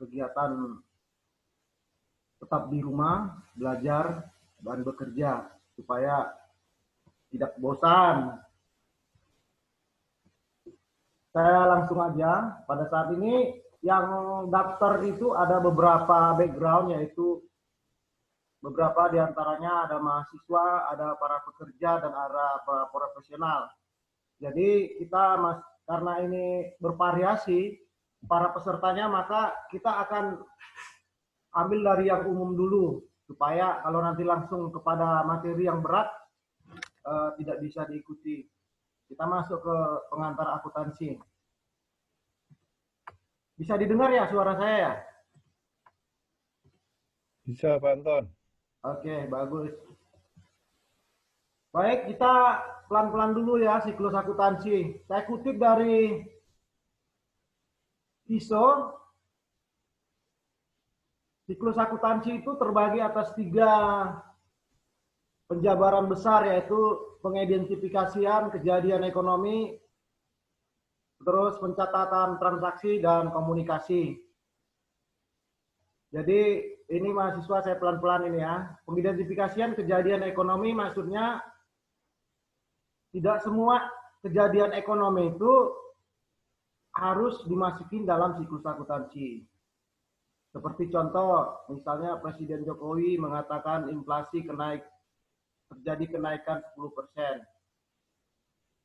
kegiatan tetap di rumah, belajar, dan bekerja supaya tidak bosan. Saya langsung aja, pada saat ini yang daftar itu ada beberapa background, yaitu beberapa diantaranya ada mahasiswa, ada para pekerja, dan ada para profesional. Jadi kita karena ini bervariasi para pesertanya, maka kita akan ambil dari yang umum dulu supaya kalau nanti langsung kepada materi yang berat tidak bisa diikuti. Kita masuk ke pengantar akuntansi. Bisa didengar ya suara saya ya? Bisa, Pak Anton. Oke, bagus. Baik, kita pelan-pelan dulu ya siklus akuntansi. Saya kutip dari ISO. Siklus akuntansi itu terbagi atas 3 penjabaran besar, yaitu pengidentifikasian kejadian ekonomi, terus pencatatan transaksi, dan komunikasi. Jadi ini mahasiswa saya pelan-pelan ini ya. Pengidentifikasian kejadian ekonomi maksudnya tidak semua kejadian ekonomi itu harus dimasukin dalam siklus akuntansi. Seperti contoh, misalnya Presiden Jokowi mengatakan inflasi terjadi kenaikan 10%.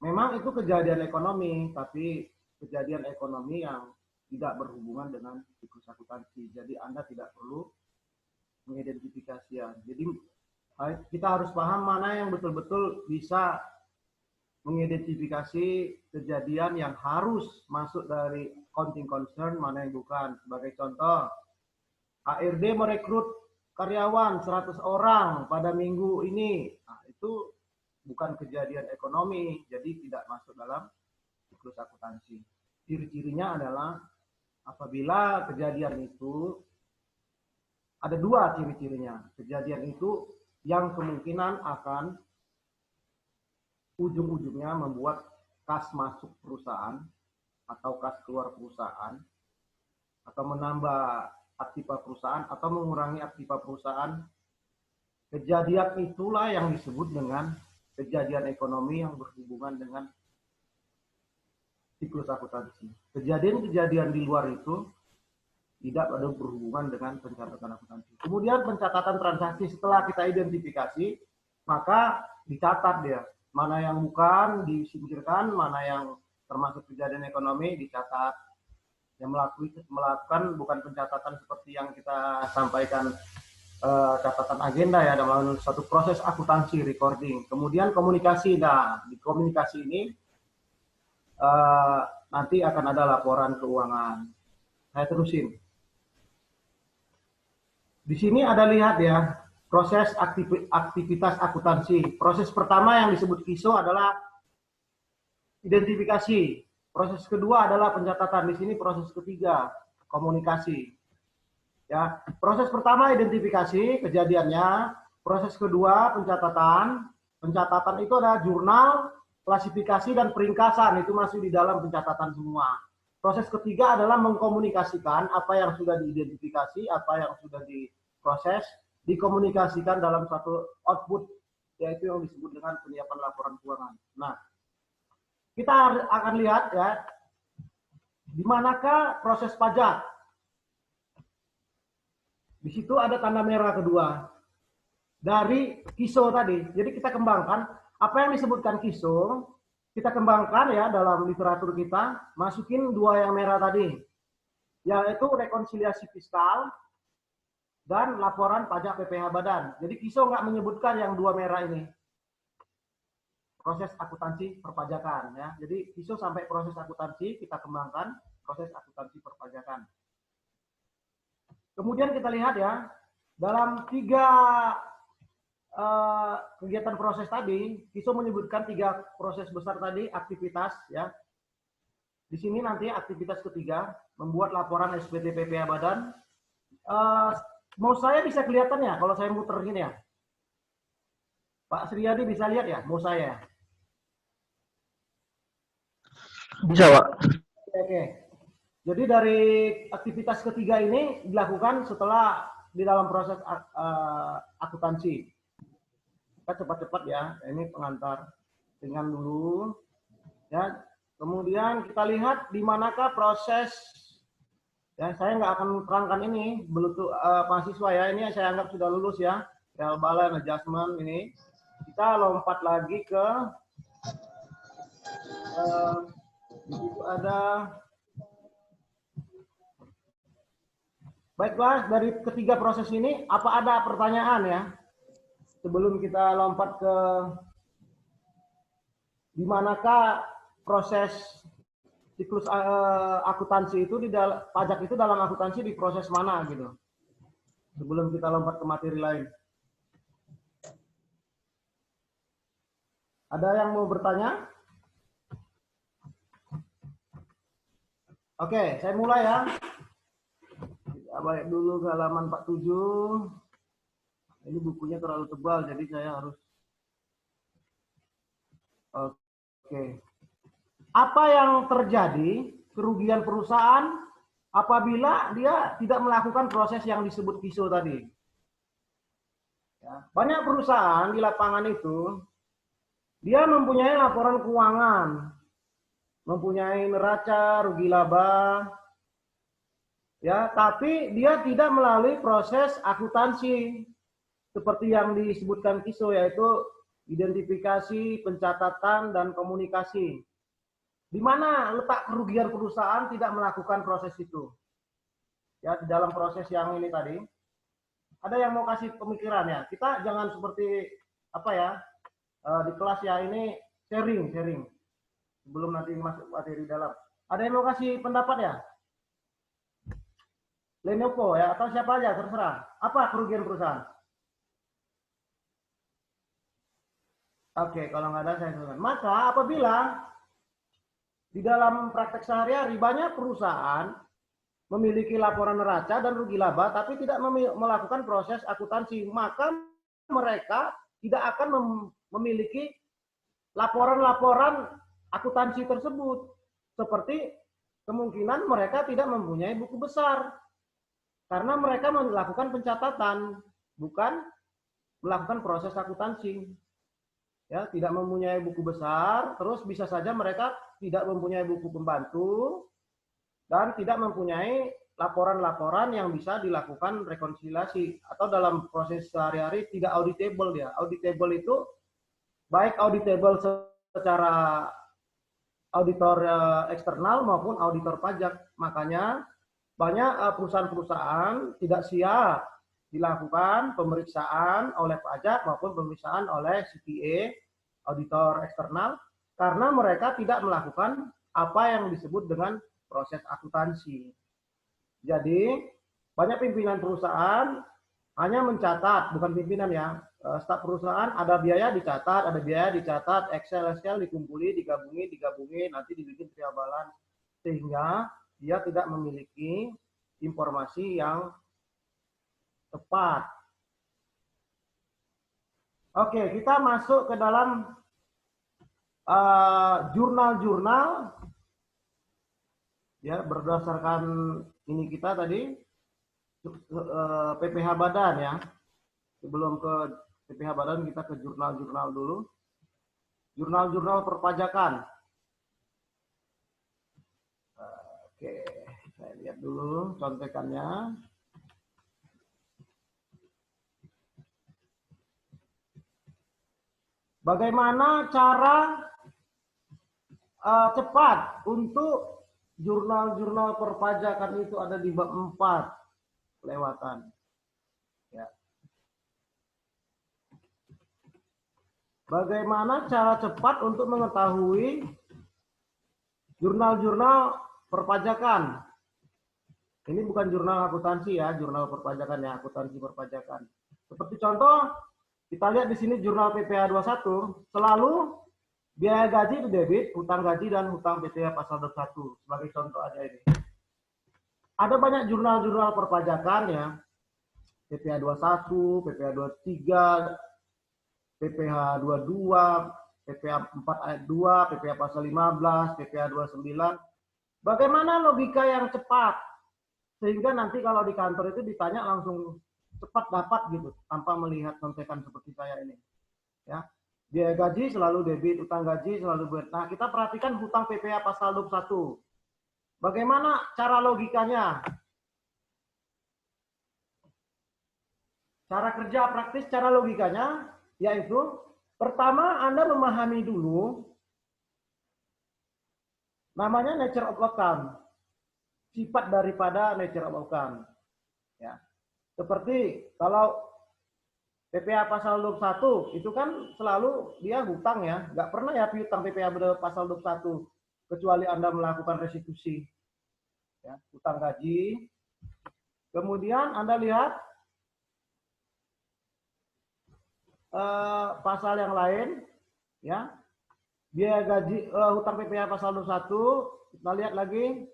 Memang itu kejadian ekonomi, tapi kejadian ekonomi yang tidak berhubungan dengan siklus akuntansi. Jadi Anda tidak perlu mengidentifikasian. Jadi kita harus paham mana yang betul-betul bisa mengidentifikasi kejadian yang harus masuk dari accounting concern, mana yang bukan. Sebagai contoh, ARD merekrut karyawan 100 orang pada minggu ini. Nah, itu bukan kejadian ekonomi, jadi tidak masuk dalam siklus akuntansi. Ciri-cirinya adalah apabila kejadian itu ada 2 ciri-cirinya. Kejadian itu yang kemungkinan akan ujung-ujungnya membuat kas masuk perusahaan atau kas keluar perusahaan, atau menambah aktiva perusahaan atau mengurangi aktiva perusahaan. Kejadian itulah yang disebut dengan kejadian ekonomi yang berhubungan dengan siklus akuntansi. Kejadian-kejadian di luar itu tidak ada berhubungan dengan pencatatan akuntansi. Kemudian pencatatan transaksi, setelah kita identifikasi, maka dicatat dia. Mana yang bukan disingkirkan, mana yang termasuk kejadian ekonomi dicatat. Yang melakukan bukan pencatatan seperti yang kita sampaikan, catatan agenda ya, dalam satu proses akuntansi recording. Kemudian komunikasi. Nah, di komunikasi ini nanti akan ada laporan keuangan. Saya terusin. Di sini ada lihat ya, proses aktivitas akuntansi. Proses pertama yang disebut ISO adalah identifikasi. Proses kedua adalah pencatatan. Di sini proses ketiga, komunikasi. Ya, proses pertama identifikasi kejadiannya, proses kedua pencatatan. Pencatatan itu ada jurnal, klasifikasi, dan peringkasan. Itu masih di dalam pencatatan semua. Proses ketiga adalah mengkomunikasikan apa yang sudah diidentifikasi, apa yang sudah diproses, dikomunikasikan dalam satu output, yaitu yang disebut dengan penyiapan laporan keuangan. Nah, kita akan lihat ya, di manakah proses pajak. Di situ ada tanda merah kedua dari KISO tadi. Jadi kita kembangkan apa yang disebutkan KISO, kita kembangkan ya dalam literatur kita, masukin 2 yang merah tadi, yaitu rekonsiliasi fiskal dan laporan pajak PPh badan. Jadi KISO nggak menyebutkan yang 2 merah ini. Proses akuntansi perpajakan ya. Jadi ISO sampai proses akuntansi kita kembangkan proses akuntansi perpajakan. Kemudian kita lihat ya, dalam 3 kegiatan proses tadi, ISO menyebutkan 3 proses besar tadi, aktivitas ya. Di sini nanti aktivitas ketiga membuat laporan SPT PPh badan. Mau saya bisa kelihatan ya kalau saya muter gini ya? Pak Sriyadi bisa lihat ya, mau saya? Bisa, Pak. Oke. Jadi dari aktivitas ketiga ini dilakukan setelah di dalam proses akuntansi. Kita cepat-cepat ya, ini pengantar ringan dulu. Ya, kemudian kita lihat di manakah proses. Ya, saya nggak akan terangkan ini belutu mahasiswa ya. Ini saya anggap sudah lulus ya. Trial balance adjustment ini. Kita lompat lagi ke di situ ada. Baiklah, dari ketiga proses ini, apa ada pertanyaan ya? Sebelum kita lompat ke di manakah proses siklus akuntansi itu di pajak itu dalam akuntansi di proses mana gitu. Sebelum kita lompat ke materi lain. Ada yang mau bertanya? Oke, saya mulai ya. Kita balik dulu ke halaman 47. Ini bukunya terlalu tebal, jadi saya harus. Oke. Apa yang terjadi kerugian perusahaan apabila dia tidak melakukan proses yang disebut KISO tadi? Ya, banyak perusahaan di lapangan itu dia mempunyai laporan keuangan, mempunyai neraca, rugi laba, ya, tapi dia tidak melalui proses akuntansi seperti yang disebutkan KISO, yaitu identifikasi, pencatatan, dan komunikasi. Di mana letak kerugian perusahaan tidak melakukan proses itu? Ya, di dalam proses yang ini tadi. Ada yang mau kasih pemikiran ya? Kita jangan seperti apa ya, di kelas ya, ini sharing. Sebelum nanti masuk materi dalam. Ada yang mau kasih pendapat ya? Lenovo ya, atau siapa aja, terserah. Apa kerugian perusahaan? Oke, kalau nggak ada saya teruskan. Maka apabila di dalam praktek sehari-hari banyak perusahaan memiliki laporan neraca dan rugi laba tapi tidak melakukan proses akuntansi, maka mereka tidak akan memiliki laporan-laporan akuntansi tersebut. Seperti kemungkinan mereka tidak mempunyai buku besar karena mereka melakukan pencatatan, bukan melakukan proses akuntansi. Ya, tidak mempunyai buku besar, terus bisa saja mereka tidak mempunyai buku pembantu dan tidak mempunyai laporan-laporan yang bisa dilakukan rekonsiliasi atau dalam proses sehari-hari tidak auditable dia. Auditable itu baik auditable secara auditor eksternal maupun auditor pajak. Makanya banyak perusahaan-perusahaan tidak siap dilakukan pemeriksaan oleh pajak maupun pemeriksaan oleh CPA, auditor eksternal, karena mereka tidak melakukan apa yang disebut dengan proses akuntansi. Jadi, banyak pimpinan perusahaan hanya mencatat, bukan pimpinan ya, staf perusahaan ada biaya dicatat, Excel dikumpuli, digabungi, nanti dibikin trial balance, sehingga dia tidak memiliki informasi yang tepat. Oke, kita masuk ke dalam jurnal-jurnal ya, berdasarkan ini kita tadi PPh Badan ya. Sebelum ke PPh Badan kita ke jurnal-jurnal dulu. Jurnal-jurnal perpajakan. Oke, saya lihat dulu contekannya. Bagaimana cara cepat untuk jurnal-jurnal perpajakan itu ada di bab 4 kelewatan. Ya. Bagaimana cara cepat untuk mengetahui jurnal-jurnal perpajakan? Ini bukan jurnal akuntansi ya, jurnal perpajakan ya, akuntansi perpajakan. Seperti contoh, kita lihat di sini jurnal PPh 21, selalu biaya gaji itu debit, hutang gaji dan hutang PPh pasal 21. Sebagai contoh aja ini. Ada banyak jurnal-jurnal perpajakan ya. PPh 21, PPh 23, PPh 22, PPh 4 ayat 2, PPh pasal 15, PPh 29. Bagaimana logika yang cepat sehingga nanti kalau di kantor itu ditanya langsung cepat dapat gitu tanpa melihat contekan seperti saya ini, ya. Biaya gaji selalu debit, utang gaji selalu debit. Nah, kita perhatikan hutang PPh pasal 21. Bagaimana cara logikanya? Cara kerja praktis, cara logikanya, yaitu pertama Anda memahami dulu namanya nature of account, sifat daripada nature of account. Ya. Seperti kalau PPh pasal 21 itu kan selalu dia hutang ya, nggak pernah ya piutang PPh pasal 21 kecuali Anda melakukan restitusi, ya, hutang gaji. Kemudian Anda lihat pasal yang lain, ya, biaya gaji, hutang PPh pasal 21, kita lihat lagi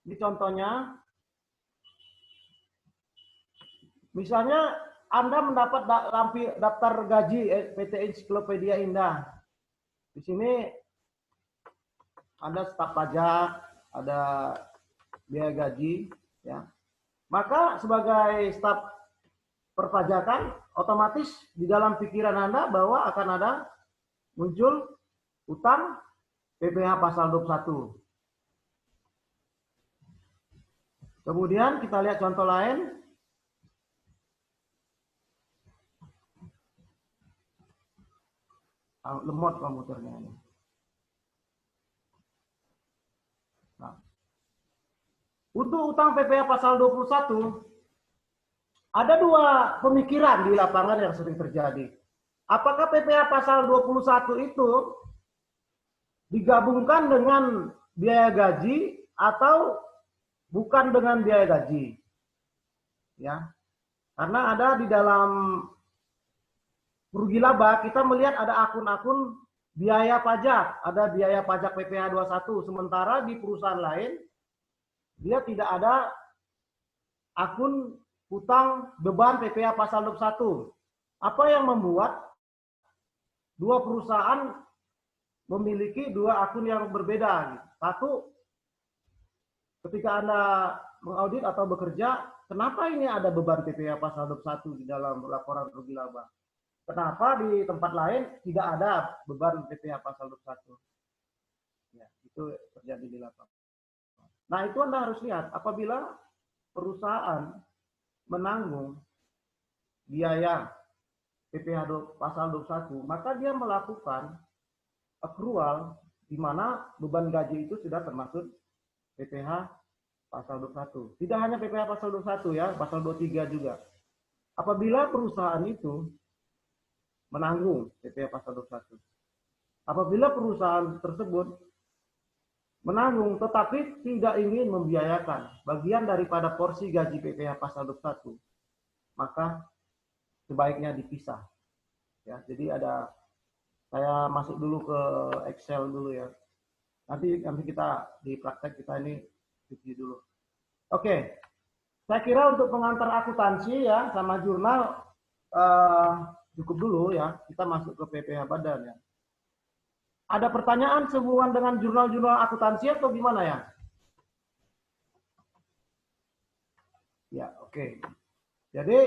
di contohnya, misalnya Anda mendapat daftar gaji PT Ensiklopedia Indah. Di sini ada staf pajak, ada biaya gaji, ya. Maka sebagai staf perpajakan, otomatis di dalam pikiran Anda bahwa akan ada muncul utang PPh pasal 21. Kemudian kita lihat contoh lain. Lemot komputernya ini. Nah. Untuk utang PPh pasal 21, ada dua pemikiran di lapangan yang sering terjadi. Apakah PPh pasal 21 itu digabungkan dengan biaya gaji atau bukan dengan biaya gaji? Ya. Karena ada di dalam rugi laba kita melihat ada akun-akun biaya pajak, ada biaya pajak PPh 21, sementara di perusahaan lain dia tidak ada akun hutang beban PPh pasal 21. Apa yang membuat dua perusahaan memiliki dua akun yang berbeda? Satu, ketika Anda mengaudit atau bekerja, kenapa ini ada beban PPh pasal 21 di dalam laporan rugi laba? Kenapa di tempat lain tidak ada beban PPh pasal 21? Ya, itu terjadi di lapangan. Nah, itu Anda harus lihat, apabila perusahaan menanggung biaya PPh pasal 21, maka dia melakukan accrual di mana beban gaji itu sudah termasuk PPh pasal 21. Tidak hanya PPh pasal 21 ya, pasal 23 juga. Apabila perusahaan itu menanggung PPh pasal 21. Apabila perusahaan tersebut menanggung tetapi tidak ingin membiayakan bagian daripada porsi gaji PPh pasal 21, maka sebaiknya dipisah. Ya, jadi saya masuk dulu ke Excel dulu ya. Nanti kita di praktek kita ini review dulu. Oke. Saya kira untuk pengantar akuntansi ya sama jurnal cukup dulu ya, kita masuk ke PPh Badan ya. Ada pertanyaan sehubungan dengan jurnal-jurnal akuntansi atau gimana ya? Ya, oke. Jadi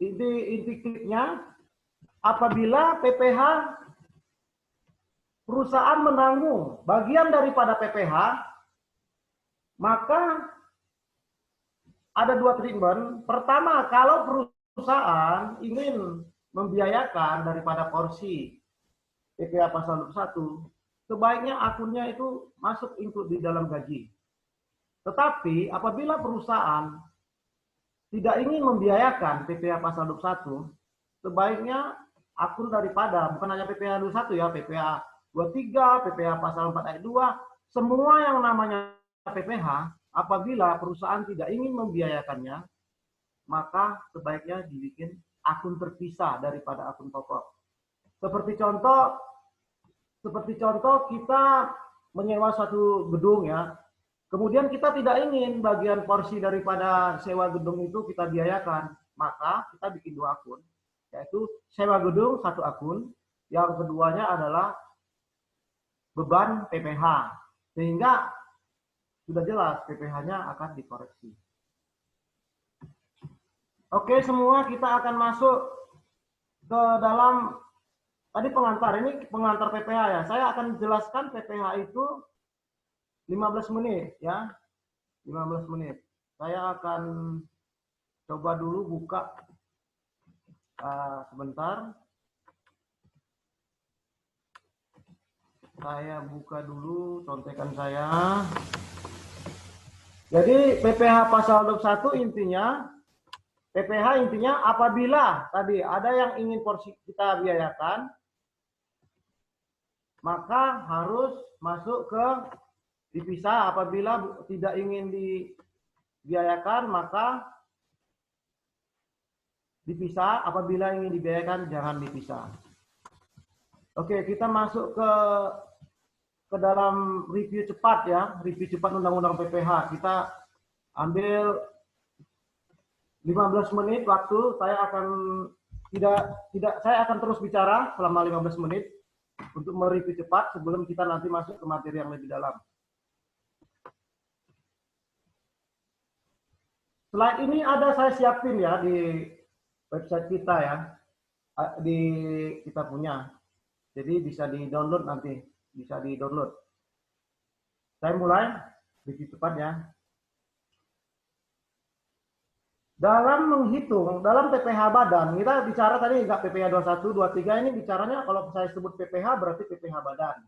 inti klipnya, apabila PPh perusahaan menanggung bagian daripada PPh, maka ada dua treatment. Pertama, kalau perusahaan ingin membiayakan daripada porsi PPh pasal 21, sebaiknya akunnya itu masuk include di dalam gaji. Tetapi apabila perusahaan tidak ingin membiayakan PPh pasal 21, sebaiknya akun daripada, bukan hanya PPh 21 ya, PPh 23, PPh pasal 4 ayat 2, semua yang namanya PPh, apabila perusahaan tidak ingin membiayakannya, maka sebaiknya dibikin akun terpisah daripada akun pokok. Seperti contoh kita menyewa suatu gedung ya, kemudian kita tidak ingin bagian porsi daripada sewa gedung itu kita biayakan, maka kita bikin dua akun, yaitu sewa gedung satu akun, yang keduanya adalah beban PPh, sehingga sudah jelas PPh-nya akan dikoreksi. Oke, semua kita akan masuk ke dalam tadi pengantar. Ini pengantar PPh ya. Saya akan jelaskan PPh itu 15 menit ya. 15 menit. Saya akan coba dulu buka sebentar. Saya buka dulu contekan saya. Jadi PPh pasal 21 intinya apabila tadi ada yang ingin porsi kita biayakan, maka harus masuk ke dipisah. Apabila tidak ingin dibiayakan, maka dipisah. Apabila ingin dibiayakan, jangan dipisah. Oke, kita masuk ke dalam review cepat ya, review cepat Undang-Undang PPh. Kita ambil 15 menit waktu. Saya akan saya akan terus bicara selama 15 menit untuk mereview cepat sebelum kita nanti masuk ke materi yang lebih dalam. Slide ini ada saya siapin ya di website kita ya, kita punya. Jadi bisa di-download nanti, bisa di-download. Saya mulai review cepat ya. Dalam menghitung, dalam PPh badan, kita bicara tadi nggak PPh 21, 23 ini bicaranya kalau saya sebut PPh berarti PPh badan.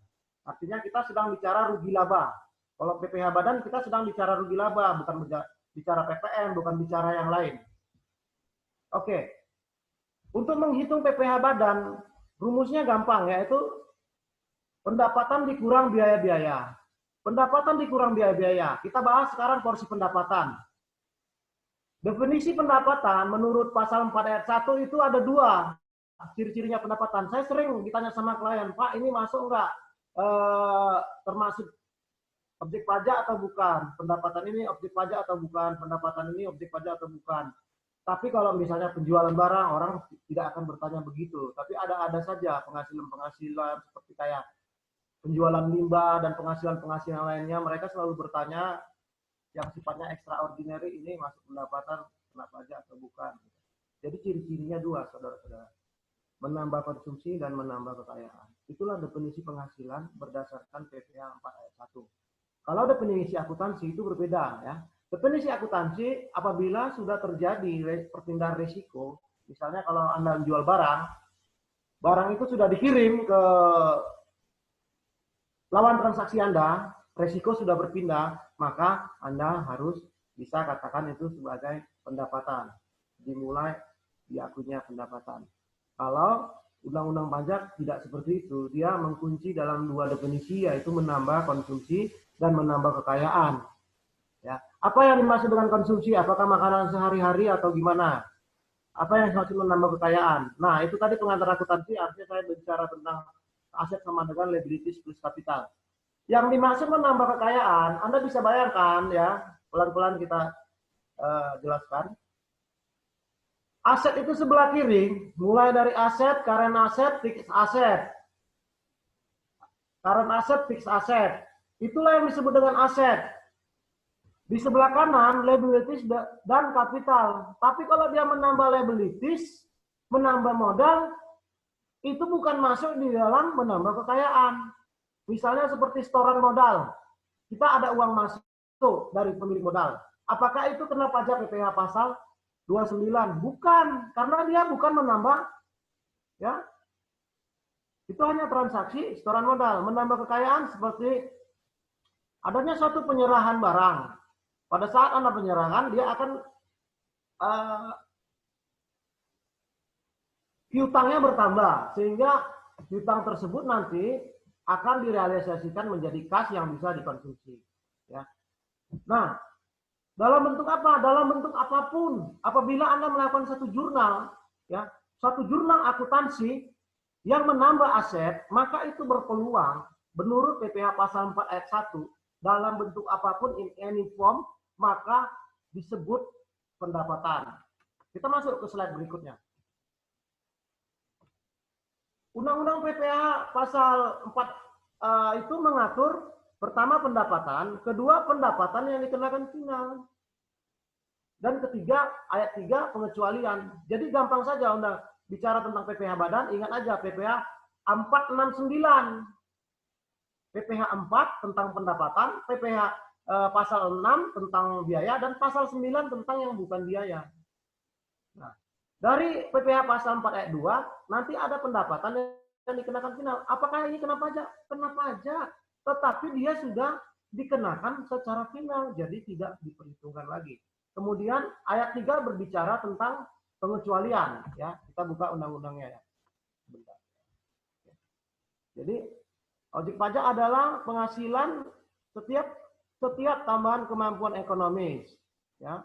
Artinya kita sedang bicara rugi laba. Kalau PPh badan kita sedang bicara rugi laba, bukan bicara PPN, bukan bicara yang lain. Oke. Untuk menghitung PPh badan, rumusnya gampang, yaitu pendapatan dikurang biaya-biaya. Pendapatan dikurang biaya-biaya. Kita bahas sekarang porsi pendapatan. Definisi pendapatan menurut pasal 4 ayat 1 itu ada dua ciri-cirinya pendapatan. Saya sering ditanya sama klien, Pak ini masuk nggak termasuk objek pajak atau bukan? Pendapatan ini objek pajak atau bukan? Pendapatan ini objek pajak atau bukan? Tapi kalau misalnya penjualan barang, orang tidak akan bertanya begitu. Tapi ada saja penghasilan-penghasilan seperti kayak penjualan limbah dan penghasilan-penghasilan lainnya, mereka selalu bertanya yang sifatnya extraordinary ini masuk pendapatan kena pajak atau bukan. Jadi ciri-cirinya dua, saudara-saudara. Menambah konsumsi dan menambah kekayaan. Itulah definisi penghasilan berdasarkan PPh 4 ayat 1. Kalau definisi akuntansi itu berbeda ya. Definisi akuntansi apabila sudah terjadi perpindahan risiko, misalnya kalau Anda menjual barang itu sudah dikirim ke lawan transaksi Anda, risiko sudah berpindah, maka Anda harus bisa katakan itu sebagai pendapatan. Dimulai diakuinya pendapatan. Kalau Undang-Undang Pajak tidak seperti itu, dia mengunci dalam dua definisi, yaitu menambah konsumsi dan menambah kekayaan. Ya. Apa yang dimaksud dengan konsumsi? Apakah makanan sehari-hari atau gimana? Apa yang dimaksud menambah kekayaan? Nah, itu tadi pengantar akuntansi, artinya saya bicara tentang aset sama dengan liabilities plus kapital. Yang dimaksud menambah kekayaan, Anda bisa bayangkan ya, pelan-pelan kita jelaskan. Aset itu sebelah kiri, mulai dari aset, current asset, fixed asset. Current asset, fixed asset. Itulah yang disebut dengan aset. Di sebelah kanan, liabilities dan kapital. Tapi kalau dia menambah liabilities, menambah modal, itu bukan masuk di dalam menambah kekayaan. Misalnya seperti setoran modal. Kita ada uang masuk dari pemilik modal. Apakah itu kena pajak PPh pasal 29? Bukan, karena dia bukan menambah, ya. Itu hanya transaksi setoran modal. Menambah kekayaan seperti adanya suatu penyerahan barang. Pada saat Anda penyerahan, dia akan piutangnya bertambah, sehingga piutang tersebut nanti akan direalisasikan menjadi kas yang bisa dikonsumsi. Ya. Nah, dalam bentuk apa? Dalam bentuk apapun. Apabila Anda melakukan satu jurnal, ya, satu jurnal akuntansi yang menambah aset, maka itu berpeluang menurut PPh pasal 4 ayat 1 dalam bentuk apapun in any form, maka disebut pendapatan. Kita masuk ke slide berikutnya. Undang-Undang PPh pasal 4 itu mengatur Pertama pendapatan, kedua pendapatan yang dikenakan final. Dan ketiga, ayat 3 pengecualian. Jadi gampang saja Undang bicara tentang PPh badan, ingat aja PPh 469. PPh 4 tentang pendapatan, PPh pasal 6 tentang biaya, dan pasal 9 tentang yang bukan biaya. Nah, dari PPh pasal 4 ayat 2, nanti ada pendapatan yang dikenakan final. Apakah ini kena pajak? Kena pajak. Tetapi dia sudah dikenakan secara final, jadi tidak diperhitungkan lagi. Kemudian ayat 3 berbicara tentang pengecualian, ya. Kita buka undang-undangnya ya. Bentar. Jadi objek pajak adalah penghasilan setiap tambahan kemampuan ekonomis, ya.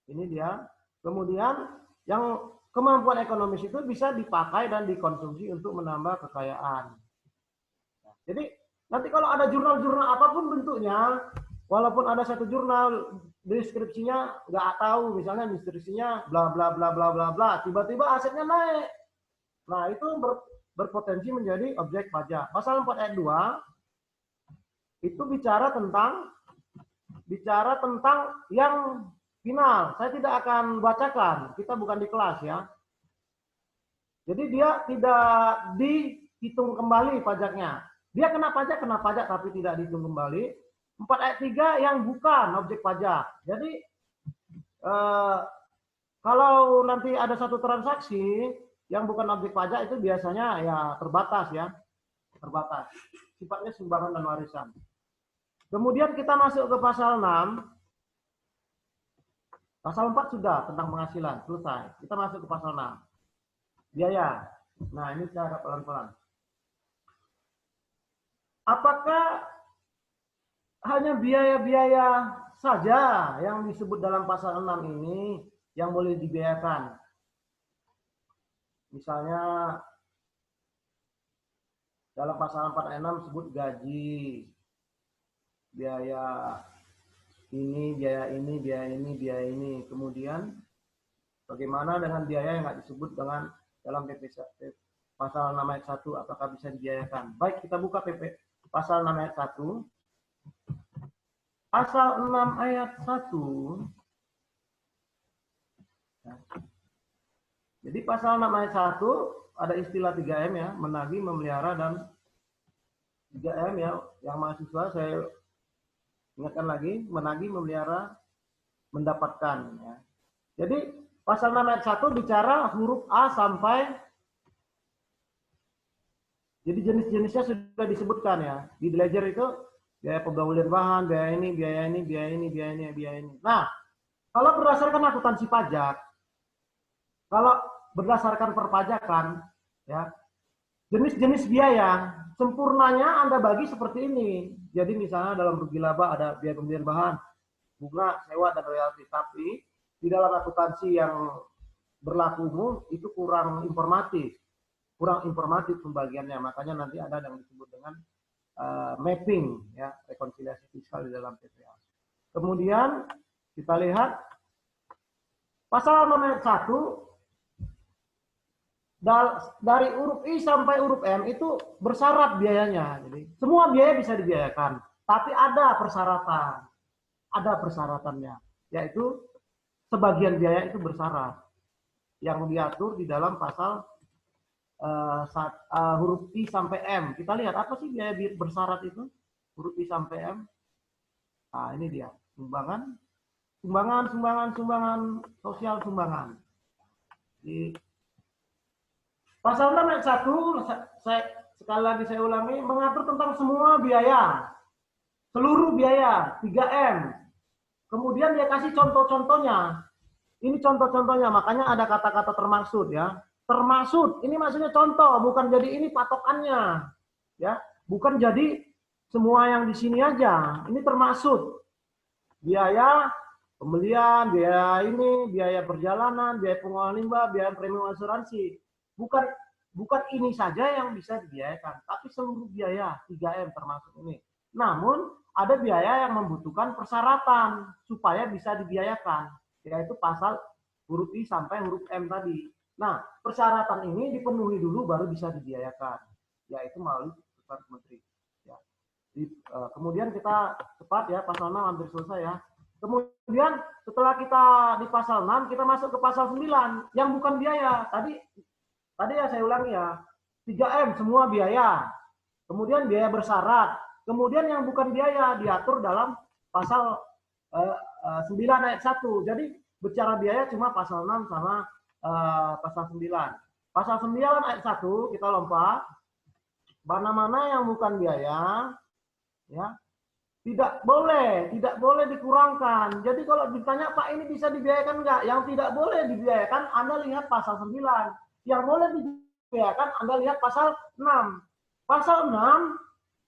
Ini dia. Kemudian yang kemampuan ekonomis itu bisa dipakai dan dikonsumsi untuk menambah kekayaan. Jadi nanti kalau ada jurnal-jurnal apapun bentuknya, walaupun ada satu jurnal deskripsinya nggak tahu, misalnya deskripsinya bla bla bla bla bla bla, tiba-tiba asetnya naik. Nah, itu berpotensi menjadi objek pajak. Pasal 4 ayat 2 itu bicara tentang yang final. Saya tidak akan bacakan, kita bukan di kelas ya. Jadi dia tidak dihitung kembali pajaknya. Dia kena pajak tapi tidak dihitung kembali. 4 ayat 3 yang bukan objek pajak. Jadi kalau nanti ada satu transaksi yang bukan objek pajak itu biasanya ya terbatas ya. Terbatas. Sifatnya sumbangan dan warisan. Kemudian kita masuk ke pasal 6. Pasal 4 sudah tentang penghasilan, selesai. Kita masuk ke pasal 6. Biaya. Nah, ini cara pelan-pelan. Apakah hanya biaya-biaya saja yang disebut dalam pasal 6 ini yang boleh dibiayakan? Misalnya dalam pasal 4 ayat 6 sebut gaji, biaya ini, biaya ini, biaya ini, biaya ini. Kemudian bagaimana dengan biaya yang nggak disebut dengan dalam PP pasal 6 ayat 1, apakah bisa dibiayakan? Baik, kita buka PP pasal 6 ayat 1. Pasal 6 ayat 1. Jadi pasal 6 ayat 1 ada istilah 3M ya, menagih, memelihara, dan 3M ya, yang mahasiswa saya ingatkan lagi, menagih, memelihara, mendapatkan ya. Jadi pasal 6 ayat 1 bicara huruf A sampai, jadi jenis-jenisnya sudah disebutkan ya. Di ledger itu biaya pegawai bahan, biaya ini, biaya ini, biaya ini, biaya ini, biaya ini. Nah, kalau berdasarkan akuntansi pajak, kalau berdasarkan perpajakan, ya, jenis-jenis biaya sempurnanya Anda bagi seperti ini. Jadi misalnya dalam rugi laba ada biaya pembelian bahan, bunga, sewa, dan royalti. Tapi di dalam akuntansi yang berlaku umum itu kurang informatif pembagiannya. Makanya nanti ada yang disebut dengan mapping ya, rekonsiliasi fiskal di dalam PPh. Kemudian kita lihat pasal nomor 1 dari huruf I sampai huruf M itu bersyarat biayanya. Jadi semua biaya bisa dibiayakan, tapi ada persyaratannya, yaitu sebagian biaya itu bersyarat yang diatur di dalam pasal huruf I sampai M. Kita lihat apa sih biaya bersyarat itu? Huruf I sampai M. Nah, ini dia. Sumbangan sosial, sumbangan. Di pasal 6 ayat 1, sekali lagi saya ulangi, mengatur tentang semua biaya. Seluruh biaya, 3M. Kemudian dia kasih contoh-contohnya. Ini contoh-contohnya, makanya ada kata-kata termaksud ya. Termaksud, ini maksudnya contoh, bukan jadi ini patokannya. Ya, bukan jadi semua yang di sini aja. Ini termaksud biaya pembelian, biaya ini, biaya perjalanan, biaya pengolahan limbah, biaya premium asuransi. Bukan ini saja yang bisa dibiayakan, tapi seluruh biaya 3M termasuk ini. Namun ada biaya yang membutuhkan persyaratan supaya bisa dibiayakan, yaitu pasal huruf I sampai huruf M tadi. Nah, persyaratan ini dipenuhi dulu baru bisa dibiayakan, yaitu melalui keputusan menteri. Ya. Kemudian kita cepat ya, pasal 6 hampir selesai ya. Kemudian setelah kita di pasal 6, kita masuk ke pasal 9 yang bukan biaya. Tadi ya saya ulangi ya, 3M semua biaya. Kemudian biaya bersyarat. Kemudian yang bukan biaya diatur dalam pasal 9 ayat 1. Jadi bicara biaya cuma pasal 6 sama pasal 9. Pasal 9 ayat 1 kita lompat. Mana-mana yang bukan biaya ya tidak boleh dikurangkan. Jadi kalau ditanya Pak ini bisa dibiayakan enggak? Yang tidak boleh dibiayakan Anda lihat pasal 9. Yang boleh dibiayakan Anda lihat pasal 6. Pasal 6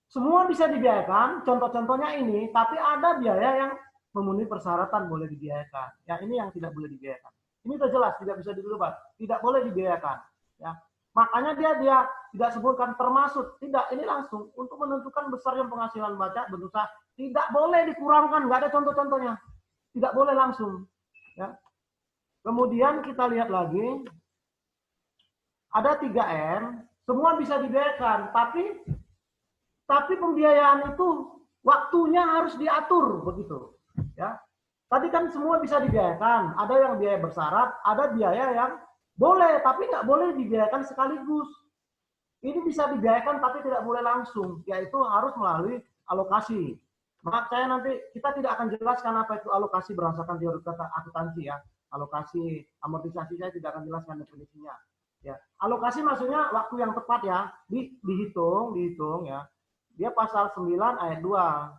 semua bisa dibiayakan, contoh-contohnya ini, tapi ada biaya yang memenuhi persyaratan boleh dibiayakan. Ya, ini yang tidak boleh dibiayakan. Ini sudah jelas, tidak bisa dirubah. Tidak boleh dibiayakan. Ya. Makanya dia tidak sebutkan termasuk. Tidak, ini langsung untuk menentukan besarnya penghasilan baca berusaha tidak boleh dikurangkan, nggak ada contoh-contohnya. Tidak boleh langsung. Ya. Kemudian kita lihat lagi, ada 3M, semua bisa dibiayakan, tapi pembiayaan itu waktunya harus diatur begitu. Ya. Tadi kan semua bisa dibiayakan, ada yang biaya bersyarat, ada biaya yang boleh, tapi nggak boleh dibiayakan sekaligus. Ini bisa dibiayakan tapi tidak boleh langsung, yaitu harus melalui alokasi. Maka saya nanti kita tidak akan jelaskan apa itu alokasi berdasarkan teori kata akuntansi ya. Alokasi, amortisasi saya tidak akan jelaskan definisinya. Ya, alokasi maksudnya waktu yang tepat ya, dihitung ya. Dia pasal 9 ayat 2.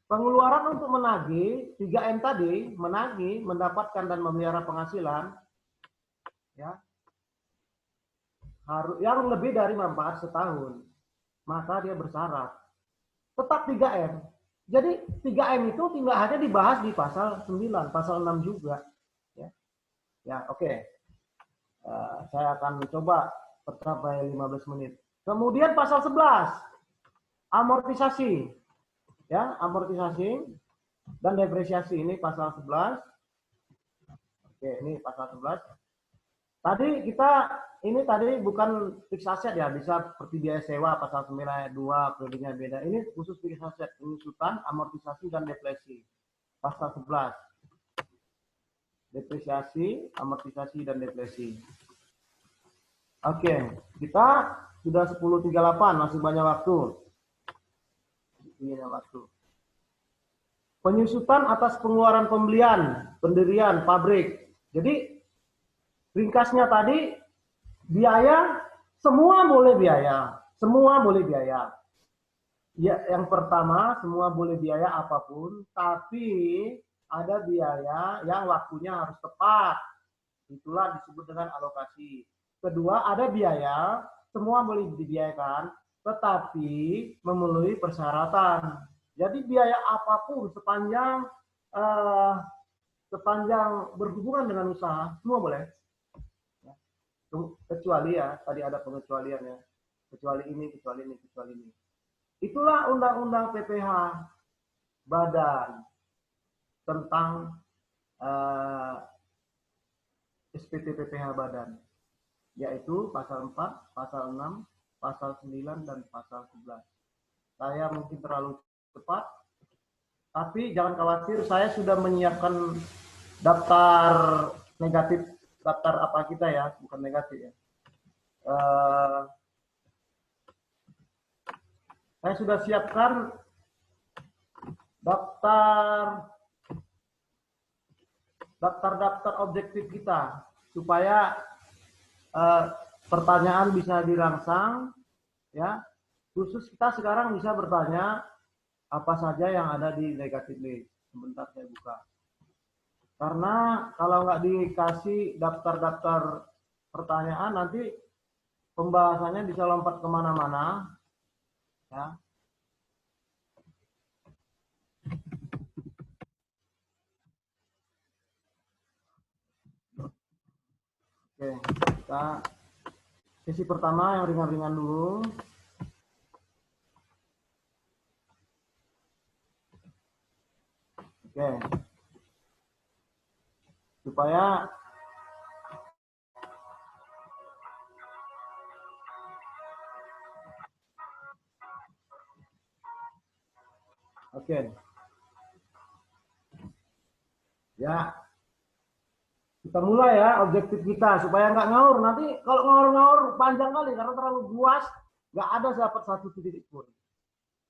Pengeluaran untuk menagih 3M tadi, menagih, mendapatkan dan memelihara penghasilan ya. Harus yang lebih dari manfaat setahun, maka dia bersyarat. Tetap 3M. Jadi 3M itu tidak hanya dibahas di pasal 9, pasal 6 juga. Ya, oke. Saya akan coba tercapai 15 menit. Kemudian pasal 11, amortisasi. Ya, amortisasi dan depresiasi ini pasal 11. Oke, ini pasal 11. Tadi tadi bukan fix aset ya, bisa seperti biaya sewa pasal 9 ayat 2, periodenya beda. Ini khusus fix aset, pengusutan, amortisasi dan depresi. Pasal 11. Depresiasi, amortisasi dan depresi. Oke, kita sudah 10.38, masih banyak waktu. Ini waktu. Penyusutan atas pengeluaran pembelian, pendirian, pabrik. Jadi ringkasnya tadi biaya semua boleh biaya, semua boleh biaya. Ya, yang pertama semua boleh biaya apapun, tapi ada biaya yang waktunya harus tepat. Itulah disebut dengan alokasi. Kedua, ada biaya semua boleh dibiayakan, tetapi memenuhi persyaratan. Jadi biaya apapun sepanjang berhubungan dengan usaha semua boleh. Kecuali ya, tadi ada pengecualiannya. Kecuali ini. Itulah undang-undang PPH badan tentang SPT PPH badan, yaitu pasal 4, pasal 6, pasal 9, dan pasal 11. Saya mungkin terlalu cepat, tapi jangan khawatir, saya sudah menyiapkan daftar negatif, daftar apa kita ya, bukan negatif ya. Saya sudah siapkan daftar objektif kita supaya pertanyaan bisa dirangsang ya. Khusus kita sekarang bisa bertanya apa saja yang ada di negatif list. Sebentar saya buka. Karena kalau nggak dikasih daftar-daftar pertanyaan nanti pembahasannya bisa lompat kemana-mana ya. Oke, kita sesi pertama yang ringan-ringan dulu. Oke. Supaya Oke. Ya, kita mulai ya objektif kita supaya nggak ngawur. Nanti kalau ngawur-ngawur panjang kali karena terlalu luas, nggak ada dapat satu titik pun.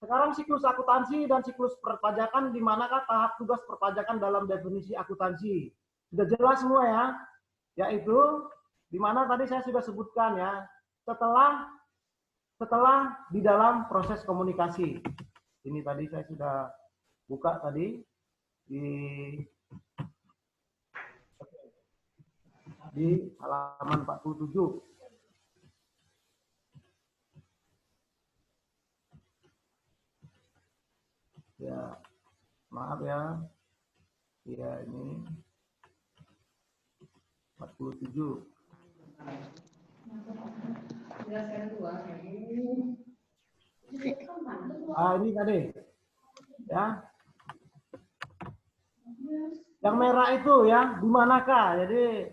Sekarang siklus akuntansi dan siklus perpajakan, di manakah tahap tugas perpajakan dalam definisi akuntansi? Sudah jelas semua ya, yaitu di mana tadi saya sudah sebutkan ya, setelah di dalam proses komunikasi. Ini tadi saya sudah buka tadi di halaman 47. Ya, maaf ya. Ya, ini 47. Ini tadi. Ya. Yang merah itu ya, di manakah? Jadi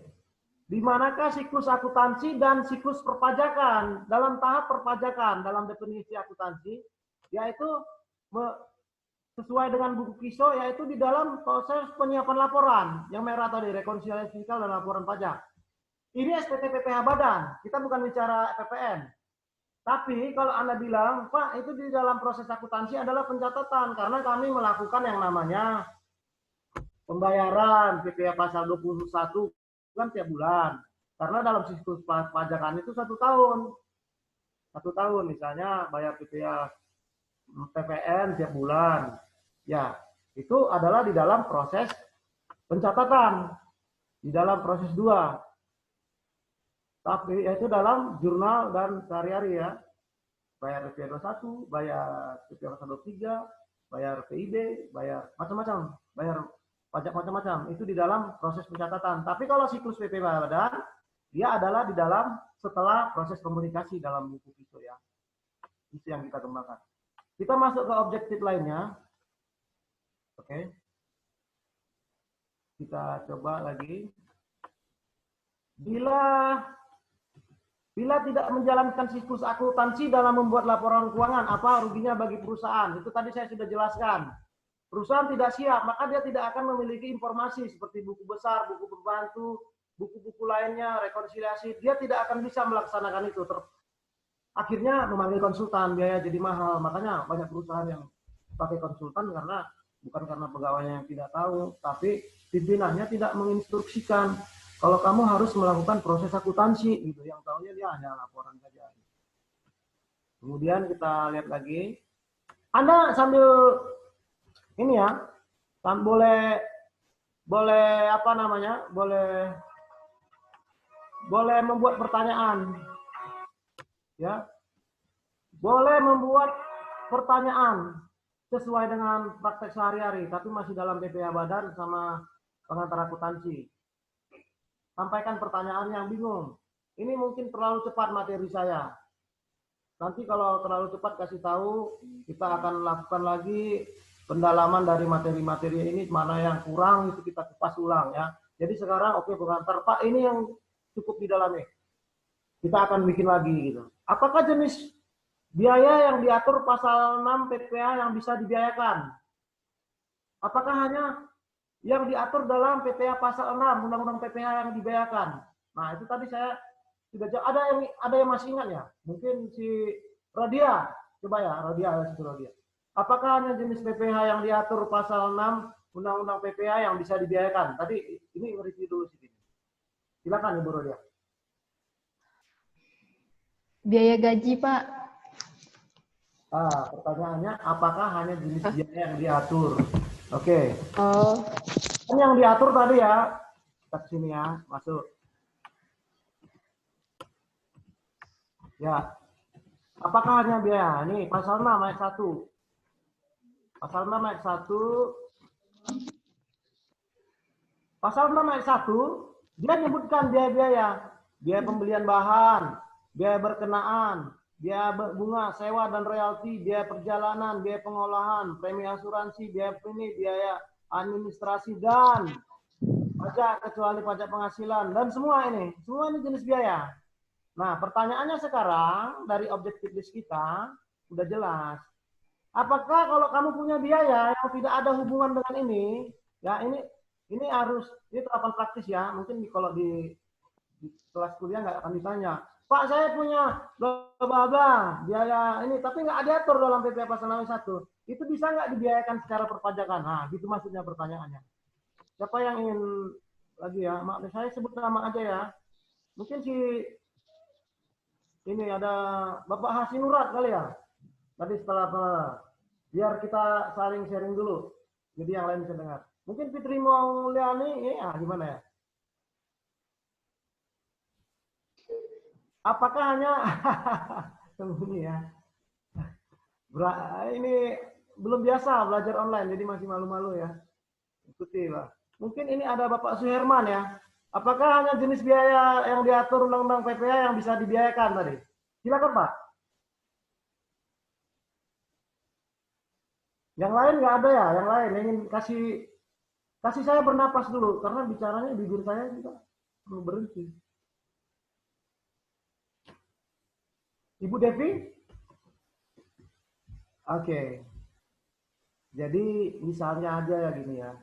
di manakah siklus akuntansi dan siklus perpajakan dalam tahap perpajakan dalam definisi akuntansi, yaitu sesuai dengan buku KISO, yaitu di dalam proses penyiapan laporan yang merah tadi, rekonsiliasi fiskal dan laporan pajak. Ini SPT PPh Badan, kita bukan bicara PPN. Tapi kalau Anda bilang, Pak, itu di dalam proses akuntansi adalah pencatatan karena kami melakukan yang namanya pembayaran PPh pasal 21 kan tiap bulan. Karena dalam siklus pajakan itu 1 tahun. 1 tahun misalnya bayar PPN tiap bulan. Ya, itu adalah di dalam proses pencatatan. Di dalam proses 2. Tapi itu dalam jurnal dan sehari-hari ya. Bayar PPh 21, bayar PPh 23, bayar PIB, bayar macam-macam, bayar pajak macam-macam, itu di dalam proses pencatatan. Tapi kalau siklus PPh Badan, dia adalah di dalam setelah proses komunikasi dalam buku KISO ya. Itu yang kita kembangkan. Kita masuk ke objektif lainnya. Oke. Kita coba lagi. Bila tidak menjalankan siklus akuntansi dalam membuat laporan keuangan, apa ruginya bagi perusahaan? Itu tadi saya sudah jelaskan. Perusahaan tidak siap, maka dia tidak akan memiliki informasi seperti buku besar, buku pembantu, buku-buku lainnya, rekonsiliasi. Dia tidak akan bisa melaksanakan itu. Akhirnya memanggil konsultan, biaya jadi mahal. Makanya banyak perusahaan yang pakai konsultan karena bukan karena pegawainya yang tidak tahu, tapi pimpinannya tidak menginstruksikan. Kalau kamu harus melakukan proses akuntansi, gitu. Yang tahunya dia hanya laporan saja. Kemudian kita lihat lagi. Anda sambil ini ya, boleh apa namanya, boleh membuat pertanyaan, ya, boleh membuat pertanyaan sesuai dengan praktek sehari-hari, tapi masih dalam PPh Badan sama pengantar akuntansi. Sampaikan pertanyaan yang bingung. Ini mungkin terlalu cepat materi saya. Nanti kalau terlalu cepat kasih tahu, kita akan lakukan lagi pendalaman dari materi-materi ini, mana yang kurang itu kita kupas ulang ya. Jadi sekarang oke, pengantar, Pak, ini yang cukup didalami. Kita akan bikin lagi gitu. Apakah jenis biaya yang diatur pasal 6 PPh yang bisa dibiayakan? Apakah hanya yang diatur dalam PPh pasal 6 Undang-Undang PPh yang dibiayakan? Nah, itu tadi saya sudah ada yang masih ingat ya? Mungkin si Rodia, coba ya, Rodia. Apakah hanya jenis PPh yang diatur pasal 6 Undang-Undang PPh yang bisa dibiayakan? Tadi ini review dulu sih. Silakan Ibu Rodia. Biaya gaji, Pak. Pertanyaannya, apakah hanya jenis biaya yang diatur? Oke. Oh. Yang diatur tadi ya, kita sini ya, masuk. Ya. Apakah hanya biaya? Ini pasal 6 ayat 1. Pasal 6 ayat 1. Pasal 6 ayat 1, dia menyebutkan biaya-biaya. Biaya pembelian bahan, biaya berkenaan, biaya bunga, sewa dan royalti, biaya perjalanan, biaya pengolahan, premi asuransi, biaya ini, biaya administrasi dan pajak kecuali pajak penghasilan dan semua ini jenis biaya. Nah, pertanyaannya sekarang dari objektif list kita udah jelas. Apakah kalau kamu punya biaya yang tidak ada hubungan dengan ini, ya ini harus ini terapan praktis ya. Mungkin kalau di kelas kuliah nggak akan ditanya, Pak saya punya bla biaya ini, tapi nggak diatur dalam PP Pasal 1. Itu bisa nggak dibiayakan secara perpajakan? Nah, gitu maksudnya pertanyaannya. Siapa yang ingin lagi ya? Mak, saya sebut nama aja ya. Mungkin si ini ada Bapak Hasinurat kali ya. Tadi setelah biar kita saling sharing dulu. Jadi yang lain bisa dengar. Mungkin Fitri Mauliani, ya gimana ya? Apakah hanya sembunyi ya? Ini belum biasa belajar online, jadi masih malu-malu ya. Ikuti lah. Mungkin ini ada Bapak Suherman ya. Apakah hanya jenis biaya yang diatur Undang-Undang PPA yang bisa dibiayakan tadi? Silakan Pak. Yang lain nggak ada ya? Yang lain ingin kasih saya bernapas dulu karena bicaranya bibir saya juga perlu berhenti. Ibu Devi? Oke. Jadi misalnya aja ya gini ya.